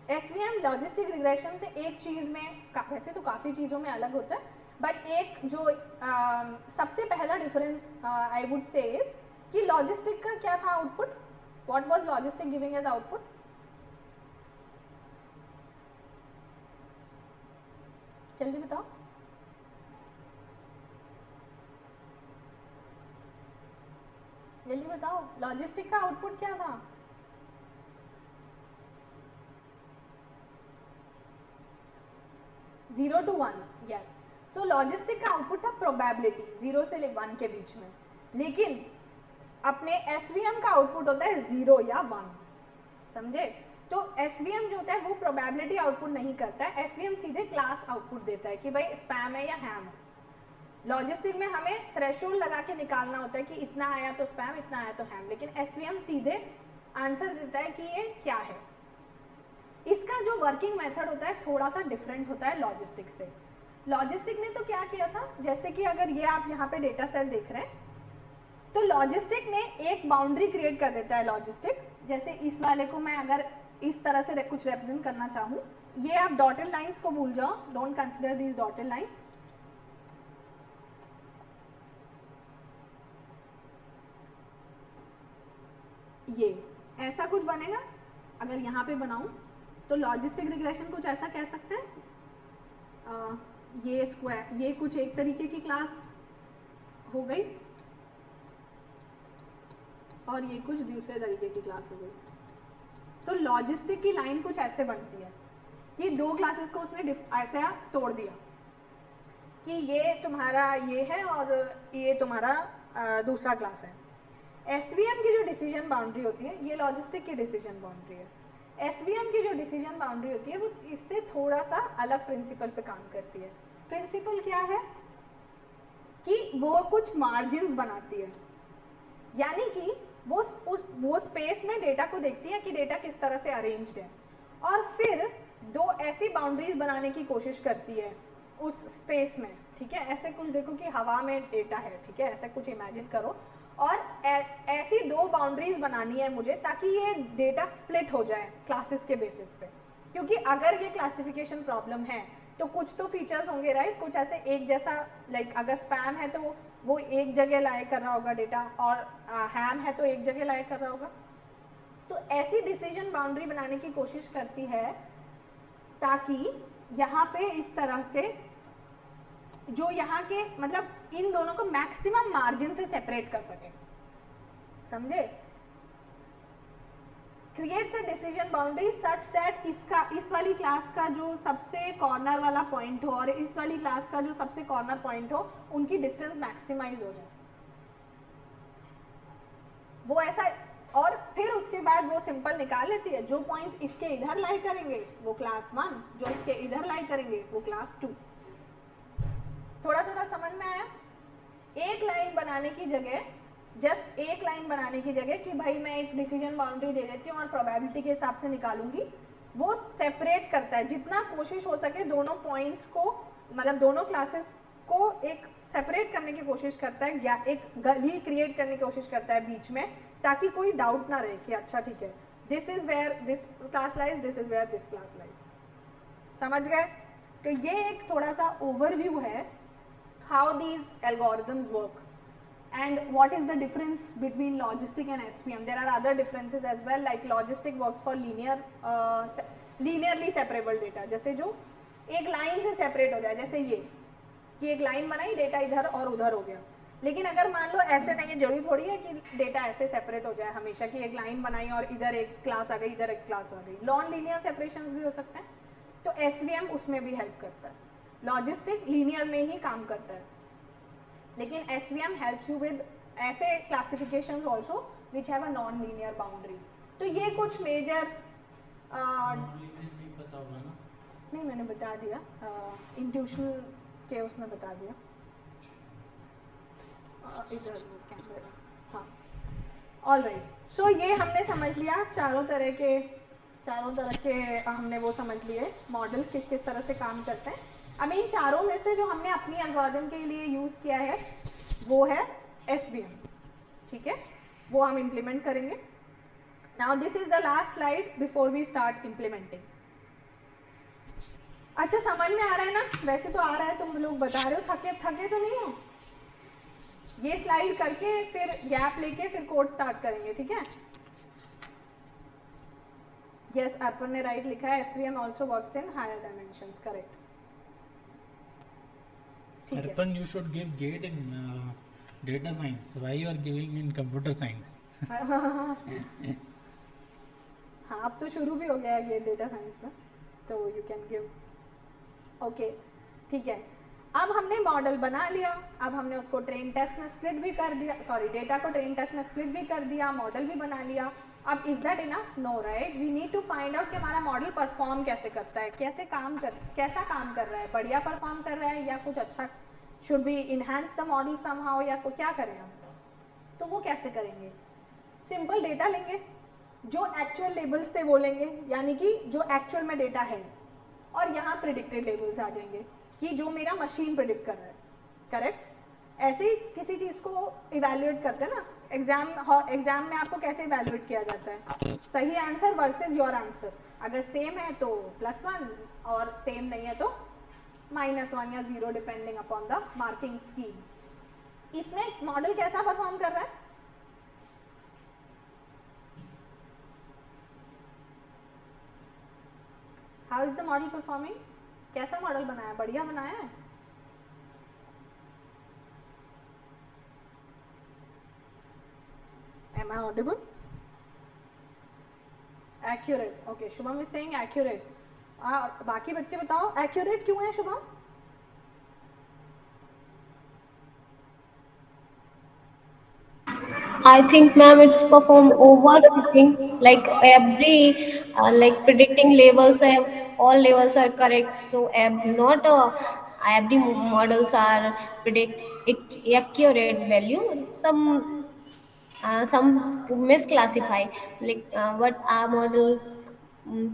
एसवीएम लॉजिस्टिक रिग्रेशन से एक चीज़ में, वैसे तो काफ़ी चीज़ों में अलग होता है, बट एक जो सबसे पहला difference I would say is कि लॉजिस्टिक का क्या था output. What was logistic giving as output? जल्दी बताओ. जल्दी बताओ, लॉजिस्टिक का आउटपुट क्या था? Zero to 1. Yes. So logistic का आउटपुट था प्रोबेबिलिटी 0 से 1 के बीच में, लेकिन अपने एसवीएम का आउटपुट होता है 0 या 1. समझे? तो एसवीएम जो होता है वो प्रोबेबिलिटी आउटपुट नहीं करता है, एसवीएम सीधे क्लास आउटपुट देता है कि भाई स्पैम है या हैम है. लॉजिस्टिक में हमें थ्रेशोल्ड लगा के निकालना होता है कि इतना आया तो स्पैम, इतना आया तो हैम, लेकिन एसवीएम सीधे आंसर देता है कि ये क्या है. इसका जो वर्किंग मेथड होता है थोड़ा सा डिफरेंट होता है लॉजिस्टिक से. लॉजिस्टिक ने तो क्या किया था, जैसे कि अगर ये आप यहाँ पे डेटा सेट देख रहे हैं, तो लॉजिस्टिक ने एक बाउंड्री क्रिएट कर देता है. लॉजिस्टिक जैसे इस वाले को मैं अगर इस तरह से कुछ रिप्रेजेंट करना चाहूँ, ये आप डॉटेड लाइंस को भूल जाओ, don't consider these dotted lines. ये ऐसा कुछ बनेगा. अगर यहाँ पे बनाऊं तो लॉजिस्टिक रिग्रेशन कुछ ऐसा कह सकते हैं. ये स्क्वायर, ये कुछ एक तरीके की क्लास हो गई और ये कुछ दूसरे तरीके की क्लास हो गई. तो लॉजिस्टिक की लाइन कुछ ऐसे बनती है कि 2 क्लासेस को उसने ऐसा तोड़ दिया कि ये तुम्हारा ये है और ये तुम्हारा दूसरा क्लास है. एसवीएम की जो डिसीजन बाउंड्री होती है, ये लॉजिस्टिक की डिसीजन बाउंड्री है. एसवीएम की जो डिसीजन बाउंड्री होती है वो इससे थोड़ा सा अलग प्रिंसिपल पे काम करती है. प्रिंसिपल क्या है कि वो कुछ मार्जिन्स बनाती है, यानी कि वो स्पेस में डेटा को देखती है कि डेटा किस तरह से अरेंज्ड है, और फिर 2 ऐसी बाउंड्रीज बनाने की कोशिश करती है उस स्पेस में. ठीक है, ऐसे कुछ देखो कि हवा में डेटा है, ठीक है, ऐसा कुछ इमेजिन करो, और ऐसी 2 बाउंड्रीज बनानी है मुझे ताकि ये डेटा स्प्लिट हो जाए क्लासेस के बेसिस पे. क्योंकि अगर ये क्लासिफिकेशन प्रॉब्लम है तो कुछ तो फीचर्स होंगे, राइट, कुछ ऐसे एक जैसा, लाइक अगर स्पैम है तो वो एक जगह लाए कर रहा होगा डेटा, और हैम है तो एक जगह लाए कर रहा होगा. तो ऐसी डिसीजन बाउंड्री बनाने की कोशिश करती है ताकि यहाँ पे इस तरह से जो यहाँ के मतलब इन दोनों को मैक्सिमम मार्जिन से सेपरेट कर सके. समझे? Creates a decision boundary such that इस वाली क्लास का जो सबसे कॉर्नर वाला पॉइंट हो और इस वाली क्लास का जो सबसे कॉर्नर पॉइंट हो, उनकी डिस्टेंस मैक्सिमाइज हो जाए. वो ऐसा, और फिर उसके बाद वो सिंपल निकाल लेती है जो पॉइंट्स इसके इधर लाई करेंगे वो क्लास 1, जो इसके इधर लाई करेंगे वो क्लास 2. थोड़ा थोड़ा समझ में आया? एक लाइन बनाने की जगह, जस्ट एक लाइन बनाने की जगह कि भाई मैं एक डिसीजन बाउंड्री दे देती हूँ और प्रोबेबिलिटी के हिसाब से निकालूंगी, वो सेपरेट करता है जितना कोशिश हो सके दोनों पॉइंट्स को, मतलब दोनों क्लासेस को एक सेपरेट करने की कोशिश करता है, या एक गली क्रिएट करने की कोशिश करता है बीच में, ताकि कोई डाउट ना रहे कि अच्छा ठीक है this is where this class lies, this is where this class lies. समझ गए? तो ये एक थोड़ा सा ओवरव्यू है how these algorithms work and what is the difference between logistic and SVM. There are other differences as well, like logistic works for linearly separable data, जैसे जो एक लाइन से सेपरेट हो जाए, जैसे ये कि एक लाइन बनाई, डेटा इधर और उधर हो गया। लेकिन अगर मान लो ऐसे नहीं है, जरूरी थोड़ी है कि डेटा ऐसे सेपरेट हो जाए हमेशा, कि एक लाइन बनाई और इधर एक क्लास आ गई, इधर एक क्लास आ गई। नॉन लीनियर सेपरेशंस भी हो सकते हैं, तो SVM उसमें भी हेल्प करता है। लॉजिस्टिक लीनियर में ही काम करता है, लेकिन SVM helps you with ऐसे classifications also which have a non-linear boundary। तो ये कुछ मेजर पता होगा ना? नहीं, मैंने बता दिया, इंट्यूशनल के उसमें बता दिया। इधर कैमरा, हाँ, ऑल राइट। सो ये हमने समझ लिया, चारों तरह के हमने वो समझ लिए मॉडल्स किस किस तरह से काम करते हैं। अब इन चारों में से जो हमने अपनी एल्गोरिथम के लिए यूज़ किया है वो है SVM, ठीक है, वो हम इम्प्लीमेंट करेंगे। Now this is the last slide before we start implementing. अच्छा, समझ में आ रहा है ना? वैसे तो आ रहा है, तुम लोग बता रहे हो, थके तो नहीं हो? ये स्लाइड करके फिर गैप लेके फिर कोड स्टार्ट करेंगे, ठीक है? यस, अर्पण ने राइट लिखा है, SVM also works in higher dimensions, correct. Arpan, you should give GATE in data science. Why you are giving in computer science? हाँ, अब तो शुरू भी हो गया है गेट डेटा साइंस में, तो यू कैन गिव। ओके, ठीक है। अब हमने मॉडल बना लिया, अब हमने उसको ट्रेन टेस्ट में स्प्लिट भी कर दिया, सॉरी डेटा को ट्रेन टेस्ट में स्प्लिट भी कर दिया, मॉडल भी बना लिया। अब is that enough? No, right? We need to find out कि हमारा मॉडल परफॉर्म कैसे करता है, कैसा काम कर रहा है, बढ़िया परफॉर्म कर रहा है या कुछ अच्छा, should be enhance the model somehow, या क्या करें हम? तो वो कैसे करेंगे? सिंपल डेटा लेंगे, जो एक्चुअल लेबल्स थे वो लेंगे, यानी कि जो एक्चुअल में डेटा है, और यहाँ प्रिडिक्टेड लेबल्स आ जाएंगे कि जो मेरा मशीन प्रिडिक्ट कर रहा है, करेक्ट? ऐसे ही किसी चीज़ को इवैल्यूएट करते हैं ना, एग्जाम में आपको कैसे इवैल्यूएट किया जाता है? सही आंसर वर्सेस योर आंसर, अगर सेम है तो +1 और सेम नहीं है तो -1 या 0 depending upon the marking scheme. इसमें मॉडल कैसा परफॉर्म कर रहा है? How is the model performing? कैसा मॉडल बनाया? बढ़िया बनाया है? Am I audible? Accurate. Okay, Shubham is saying accurate. बाकी बच्चे बताओ accurate क्यों है Shubham? I think, ma'am, it's perform overfitting. Like like predicting levels, all levels are correct. So not every models are predict accurate value. Some misclassify. Like what our model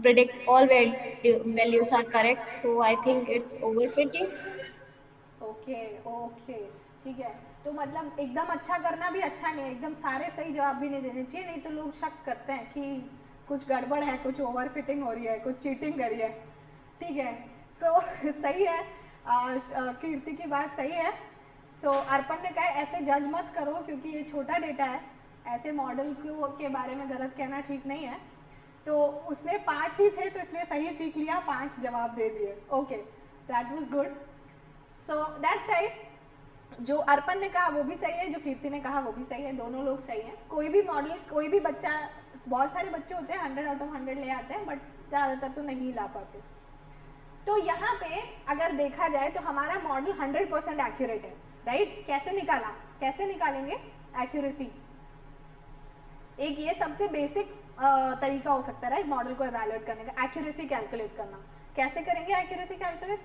predict all values are correct. So I think it's overfitting. Okay okay, ठीक है। तो मतलब एकदम अच्छा करना भी अच्छा नहीं है, एकदम सारे सही जवाब भी नहीं देने चाहिए, नहीं तो लोग शक करते हैं कि कुछ गड़बड़ है, कुछ ओवरफिटिंग हो रही है, कुछ चीटिंग करी है, ठीक है? सो सही है, कीर्ति की बात सही है। सो अर्पण ने कहा ऐसे जज मत करो क्योंकि ये छोटा डेटा है, ऐसे मॉडल के बारे में गलत कहना ठीक नहीं है। तो उसने 5 ही थे तो इसलिए सही सीख लिया, 5 जवाब दे दिए। Okay, that was good. So that's right, जो अर्पण ने कहा वो भी सही है, जो कीर्ति ने कहा वो भी सही है, दोनों लोग सही हैं। कोई भी मॉडल, कोई भी बच्चा, बहुत सारे बच्चे होते हैं 100 आउट ऑफ 100 ले आते हैं, बट ज़्यादातर तो नहीं ला पाते। तो यहाँ पे अगर देखा जाए तो हमारा मॉडल 100% एक्यूरेट है, राइट? कैसे निकाला, कैसे निकालेंगे एक्यूरेसी? एक ये सबसे बेसिक तरीका हो सकता है, राइट, मॉडल को एवेल्युएट करने का, एक्यूरेसी कैलकुलेट करना। कैसे करेंगे एक्यूरेसी कैलकुलेट?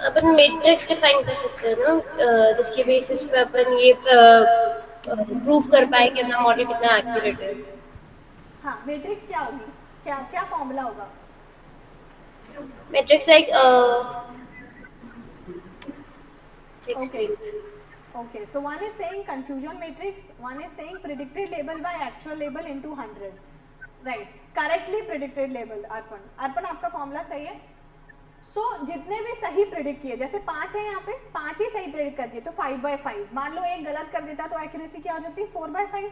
अपन मैट्रिक्स डिफाइन कर सकते हैं ना, जिसके बेसिस पे अपन ये प्रूव कर पाए कि अपना मॉडल कितना एक्यूरेट है. हाँ, मैट्रिक्स क्या होगी, क्या क्या फॉर्मूला होगा? Matrix like Okay. Okay, so one is saying confusion matrix, one is saying predicted label by actual label into 100. Right, correctly predicted label. अर्पण आपका फॉर्मूला सही है. सो जितने भी सही प्रिडिक्ट किए, जैसे 5 है यहाँ पे, 5 ही सही प्रिडिक्ट कर दिए तो 5/5. मान लो एक गलत कर देता तो एक्यूरेसी क्या हो जाती है? 4/5.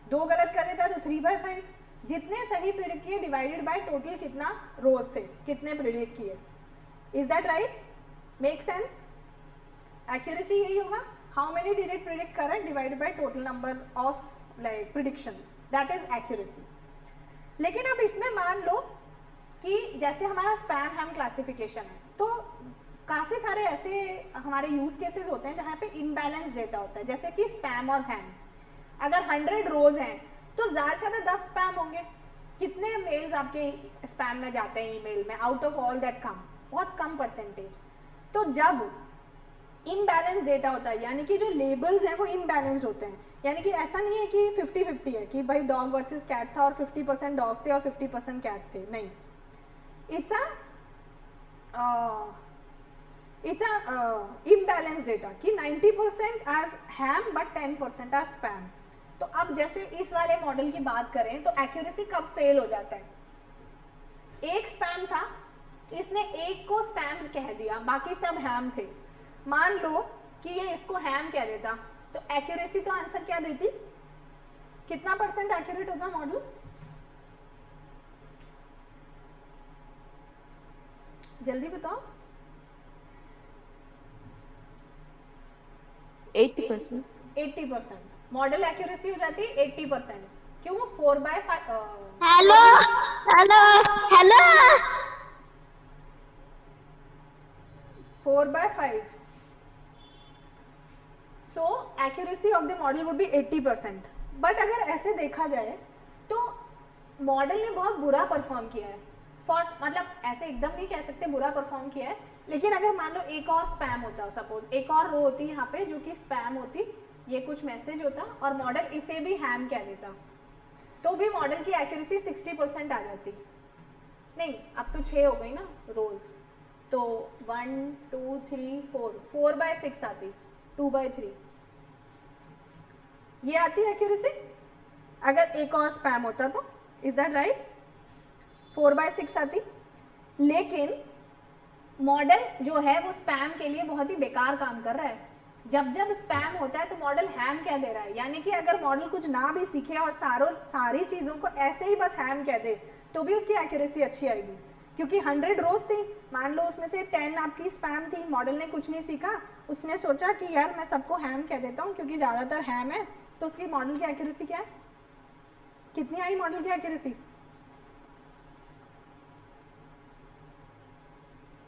2 गलत कर देता तो 3/5. जितने सही प्रिडिक्ट किए डिवाइडेड बाय टोटल कितना रोज थे, कितने प्रिडिक्ट किए. Is that right? Make sense? Accuracy यही होगा, how many did it predict correct divided by total number of like predictions, that is accuracy. लेकिन अब इसमें मान लो कि जैसे हमारा स्पैम हैम क्लासिफिकेशन है, तो काफ़ी सारे ऐसे हमारे यूज केसेस होते हैं जहाँ पे इम्बैलेंस डेटा होता है, जैसे कि स्पैम और हैम. अगर 100 रोज हैं तो ज़्यादा से ज़्यादा 10 स्पैम होंगे. कितने मेल्स आपके स्पैम में जाते हैं ईमेल में out of all that come? बहुत कम परसेंटेज. तो जब इम्बैलेंस डेटा होता है, यानी कि जो लेबल्स हैं वो इम्बैलेंस्ड होते हैं, यानी कि ऐसा नहीं है कि 50-50 है कि भाई डॉग वर्सेस कैट था और 50% डॉग थे और 50% कैट थे. नहीं, it's a imbalance data कि 90% are ham but 10% are spam. तो अब जैसे इस वाले मॉडल की बात करें तो एक्यूरेसी कब फेल हो जाता है? एक स्पैम था, इसने एक को स्पैम कह दिया, बाकी सब हैम थे. मान लो कि ये इसको हैम कह देता तो एक्यूरेसी तो आंसर क्या देती? कितना परसेंट एक्यूरेट होता मॉडल? जल्दी बताओ. 80%. 80%. मॉडल एक्यूरेसी हो जाती है 80%. क्यों? 4/5. Hello hello hello 4/5. So accuracy of the model would be 80%. But अगर ऐसे देखा जाए तो मॉडल ने बहुत बुरा परफॉर्म किया है. मतलब ऐसे एकदम नहीं कह सकते बुरा परफॉर्म किया है, लेकिन अगर मान लो एक और स्पैम होता, सपोज एक और रो होती यहाँ पे जो कि स्पैम होती, ये कुछ मैसेज होता और मॉडल इसे भी हैम कह देता, तो भी मॉडल की एक्यूरेसी 60% आ जाती. नहीं, अब तो 6 हो गई ना रोज, तो 1 2 3 4 4/6 आती, 2/3 ये आती है एक्यूरेसी अगर एक और स्पैम होता तो. Is that right? 4/6 आती. लेकिन मॉडल जो है वो स्पैम के लिए बहुत ही बेकार काम कर रहा है. जब जब स्पैम होता है तो मॉडल हैम क्या दे रहा है, यानी कि अगर मॉडल कुछ ना भी सीखे और सारी चीज़ों को ऐसे ही बस हैम कह दे तो भी उसकी एक्यूरेसी अच्छी आएगी, क्योंकि 100 रोज थी, मान लो उसमें से 10 आपकी स्पैम थी, मॉडल ने कुछ नहीं सीखा, उसने सोचा कि यार मैं सबको हैम कह देता हूँ क्योंकि ज़्यादातर हैम है, तो उसकी मॉडल की एक्यूरेसी क्या है? कितनी आई मॉडल की accuracy?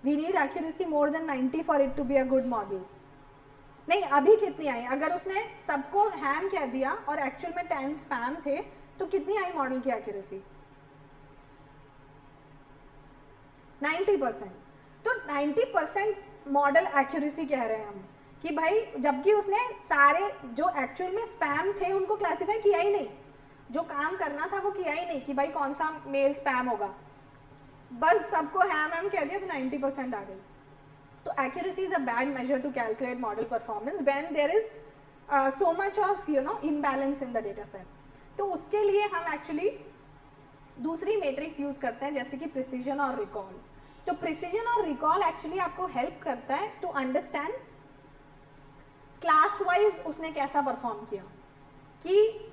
We need accuracy more than 90 for it to be a good model. नहीं, अभी कितनी आई? अगर उसने सबको हैम कह दिया और एक्चुअल में 10 स्पैम थे तो कितनी आई मॉडल की एक्यूरेसी? 90%. तो 90% मॉडल एक्यूरेसी कह रहे हैं हम कि भाई, जबकि उसने सारे जो एक्चुअल में स्पैम थे उनको क्लासिफाई किया ही नहीं, जो काम करना था वो किया ही नहीं कि भाई कौन सा मेल स्पैम होगा, बस सबको हैम कह दिया तो 90% आ गई. तो accuracy is a bad measure to calculate model performance when there is so much of imbalance in the data set. तो उसके लिए हम एक्चुअली दूसरी मैट्रिक्स यूज करते हैं, जैसे कि प्रिसीजन और रिकॉल. तो प्रिसीजन और रिकॉल एक्चुअली आपको हेल्प करता है टू अंडरस्टैंड क्लास वाइज उसने कैसा परफॉर्म किया, कि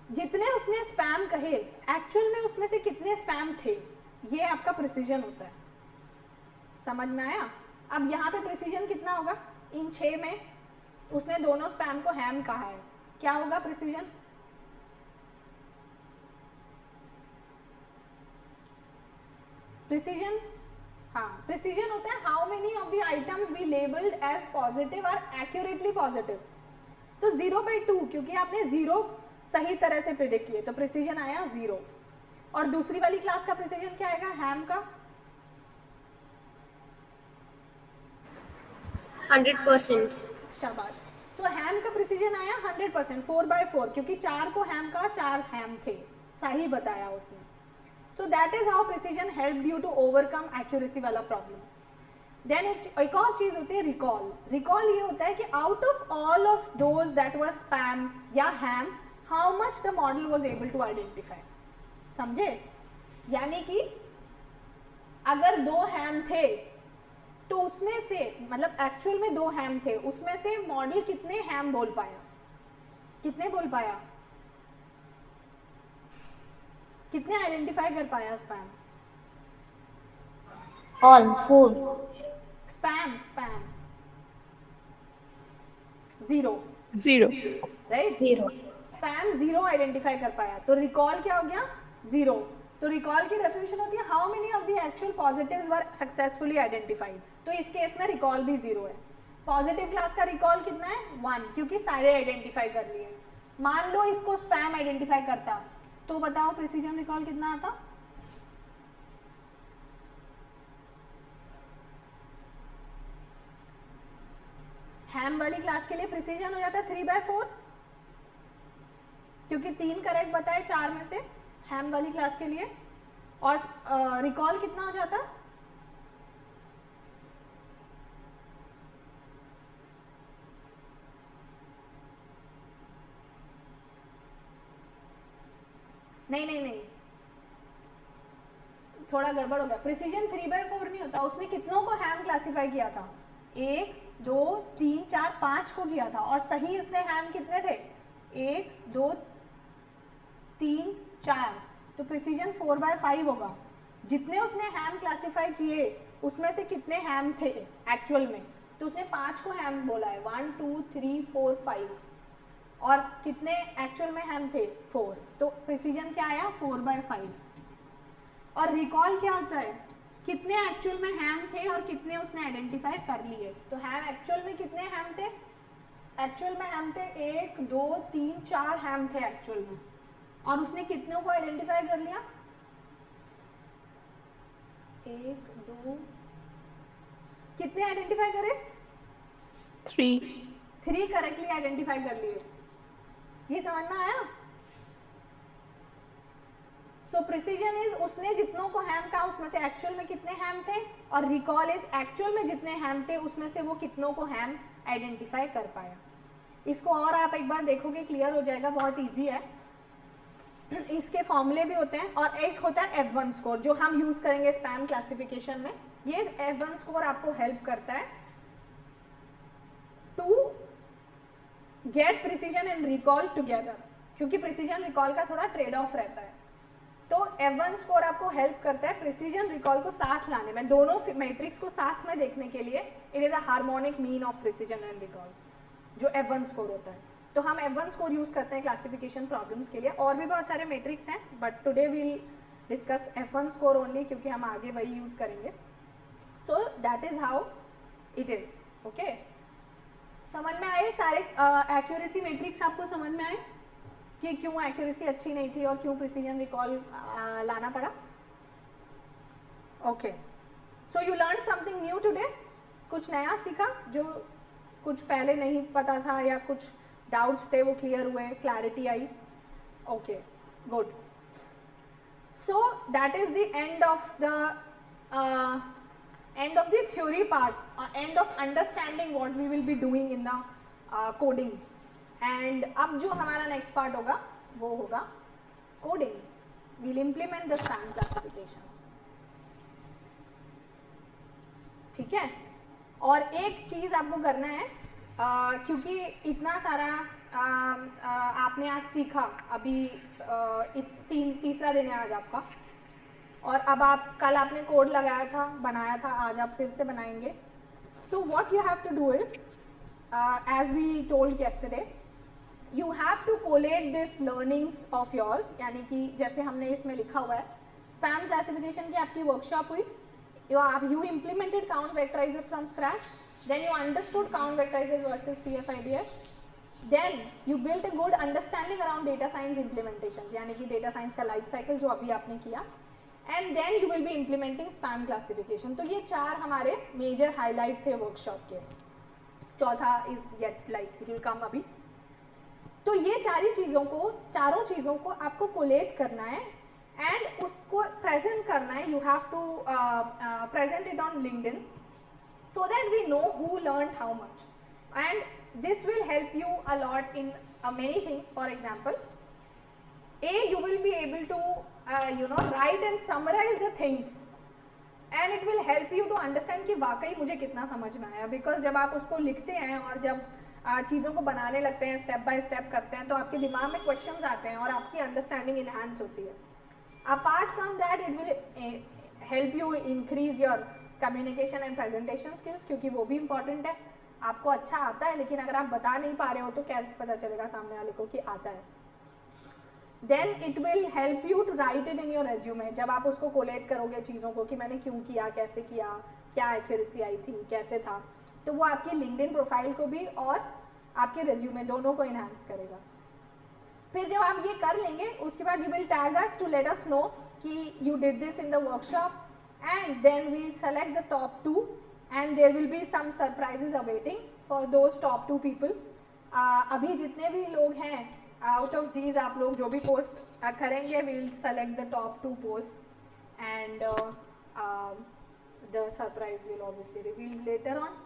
जितने उसने स्पैम कहे एक्चुअल में उसमें से कितने स्पैम थे, ये आपका प्रिसीजन होता है. समझ में आया? अब यहाँ पे प्रिसीजन कितना होगा? इन 6 में उसने दोनों स्पैम को हैम कहा है, क्या होगा प्रिसीजन? प्रिसीजन, हाँ, प्रिसीजन होता है how many of the items be labelled as positive और एक्यूरेटली पॉजिटिव. तो 0/2, क्योंकि आपने 0 सही तरह से प्रिडिक्ट किए तो प्रिसीजन आया 0. और दूसरी वाली क्लास का प्रिसीजन क्या आएगा? हैम का 100%. शाबाश. सो हैम का प्रिसीजन आया 100%, 4/4, क्योंकि 4 को हैम का 4 हैम थे. सही बताया उसने. So that is how precision help you to overcome accuracy वाला प्रॉब्लम. देन एक और चीज होती है रिकॉल. रिकॉल ये होता है कि out of all of those that were spam या ham, how much the model was able to identify. समझे? यानी कि अगर 2 हैम थे तो उसमें से, मतलब एक्चुअल में 2 हैम थे, उसमें से मॉडल कितने हैम बोल पाया? कितने बोल पाया? कितने आइडेंटिफाई कर पाया spam? All 4. Spam 0, 0. Right? 0. Spam 0 identify कर पाया. तो रिकॉल क्या हो गया? 0. तो रिकॉल की डेफिनेशन होती है how many of the actual positives were successfully identified. तो इस केस में रिकॉल भी 0 है. पॉजिटिव क्लास का रिकॉल कितना है? 1, क्योंकि सारे आइडेंटिफाई कर लिए. मान लो इसको स्पैम आइडेंटिफाई करता, तो बताओ प्रिसीजन रिकॉल कितना आता? हैम वाली क्लास के लिए प्रिसीजन हो जाता है 3/4, क्योंकि 3 करेक्ट बताए 4 में से हैम वाली क्लास के लिए. और रिकॉल कितना हो जाता? नहीं, थोड़ा गड़बड़ हो गया. प्रिसीजन 3/4 नहीं होता. उसने कितनों को हैम क्लासिफाई किया था? 1, 2, 3, 4, 5 को किया था. और सही इसने हैम कितने थे? 1, 2, 3, 4. तो प्रिसीजन 4/5 होगा. जितने उसने हैम क्लासिफाई किए उसमें से कितने हैम थे एक्चुअल में? तो उसने 5 को हैम बोला है. 1, 2, 3, 4, 5. और कितने एक्चुअल में हैम थे? 4. तो प्रिसीजन क्या आया? 4/5. और रिकॉल क्या होता है? कितने एक्चुअल में हैम थे और कितने उसने आइडेंटिफाई कर लिए. तो हैम एक्चुअल में कितने हैम थे? एक्चुअल में हैम थे 1, 2, 3, 4 हैम थे एक्चुअल में. और उसने कितनों को आइडेंटिफाई कर लिया? 1, 2, कितने आइडेंटिफाई करे? 3 करेक्टली आइडेंटिफाई कर लिए. ये समझ में आया? सो प्रिसीजन इज उसने जितनों को हैम कहा उसमें से एक्चुअल में कितने हैम थे, और रिकॉल इज एक्चुअल में जितने हैम थे उसमें से वो कितनों को हैम आइडेंटिफाई कर पाया. इसको और आप एक बार देखोगे क्लियर हो जाएगा. बहुत इजी है. इसके फॉर्मूले भी होते हैं. और एक होता है F1 स्कोर जो हम यूज करेंगे स्पैम क्लासिफिकेशन में. ये F1 स्कोर आपको हेल्प करता है to get precision and recall together, क्योंकि प्रिसीजन रिकॉल का थोड़ा ट्रेड ऑफ रहता है. तो F1 स्कोर आपको हेल्प करता है प्रिसीजन रिकॉल को साथ लाने में, दोनों मैट्रिक्स को साथ में देखने के लिए. It is a harmonic mean of precision and recall जो F1 स्कोर होता है. तो हम F1 स्कोर यूज करते हैं क्लासिफिकेशन प्रॉब्लम्स के लिए. और भी बहुत सारे मैट्रिक्स हैं but today we'll discuss F1 score only, क्योंकि हम आगे वही यूज करेंगे. So that is how it is. Okay, समझ में आए सारे एक्यूरेसी मैट्रिक्स? आपको समझ में आए कि क्यों एक्यूरेसी अच्छी नहीं थी और क्यों प्रिसीजन रिकॉल लाना पड़ा? Okay, so you learn something new today. कुछ नया सीखा जो कुछ पहले नहीं पता था, या कुछ डाउट्स थे वो क्लियर हुए, clarity I. Okay, good. So that is the end of the theory part, end of understanding what we will be doing in the coding. And अब जो हमारा next part होगा वो होगा coding. We'll implement the spam classification. ठीक है? और एक चीज़ आपको करना है, क्योंकि इतना सारा आपने आज सीखा, अभी तीसरा दिन है आज आपका, और अब आप कल आपने कोड लगाया था, बनाया था, आज आप फिर से बनाएंगे. So what you have to do is, as we told yesterday, you have to collate this learnings of yours. यानी कि जैसे हमने इसमें लिखा हुआ है स्पैम क्लासिफिकेशन की आपकी वर्कशॉप हुई, you implemented count vectorizer from scratch, then you understood count vectorizers versus TF-IDF, then you built a good understanding around data science implementations, यानी कि data science का life cycle जो अभी आपने किया, and then you will be implementing spam classification. तो ये 4 हमारे major highlight थे workshop के. चौथा is yet like it will come अभी। तो ये चारों चीज़ों को आपको कोलेट करना है एंड उसको प्रेजेंट करना है। You have to present it on LinkedIn so that we know who learned how much, and this will help you a lot in many things. For example, you will be able to write and summarize the things and it will help you to understand कि वाकई मुझे कितना समझ में आया, because जब आप उसको लिखते हैं और जब चीज़ों को बनाने लगते हैं, स्टेप बाय स्टेप करते हैं, तो आपके दिमाग में क्वेश्चंस आते हैं और आपकी अंडरस्टैंडिंग इन्हांस होती है। Apart from that it will help you increase your communication and presentation skills, क्योंकि वो भी इंपॉर्टेंट है। आपको अच्छा आता है लेकिन अगर आप बता नहीं पा रहे हो तो कैसे पता चलेगा सामने वाले को कि आता है। Then it will help you to write it in your resume. जब आप उसको कोलेट करोगे चीज़ों को कि मैंने क्यों किया, कैसे किया, क्या एक्यूरेसी आई थी, कैसे था, तो वो आपकी लिंक्डइन प्रोफाइल को भी और आपके रेज्यूमे दोनों को इन्हांस करेगा। फिर जब आप ये कर लेंगे उसके बाद you will tag us to let us know कि you did this in the workshop, and then we'll select the top 2 and there will be some surprises awaiting for those top 2 people. अभी जितने भी लोग हैं out of these, आप लोग जो भी पोस्ट करेंगे we will select the top 2 posts and the surprise will obviously reveal later on.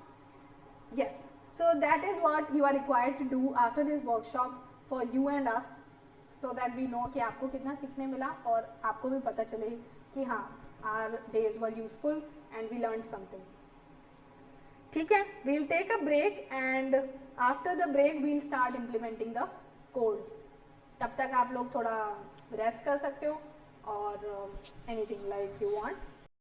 Yes, so that is what you are required to do after this workshop for you and us, so that we know कि आपको कितना सीखने मिला और आपको भी पता चले कि हाँ our days were useful and we learned something. ठीक है, we'll take a break and after the break we'll start implementing the code. तब तक आप लोग थोड़ा रेस्ट कर सकते हो और anything like you want.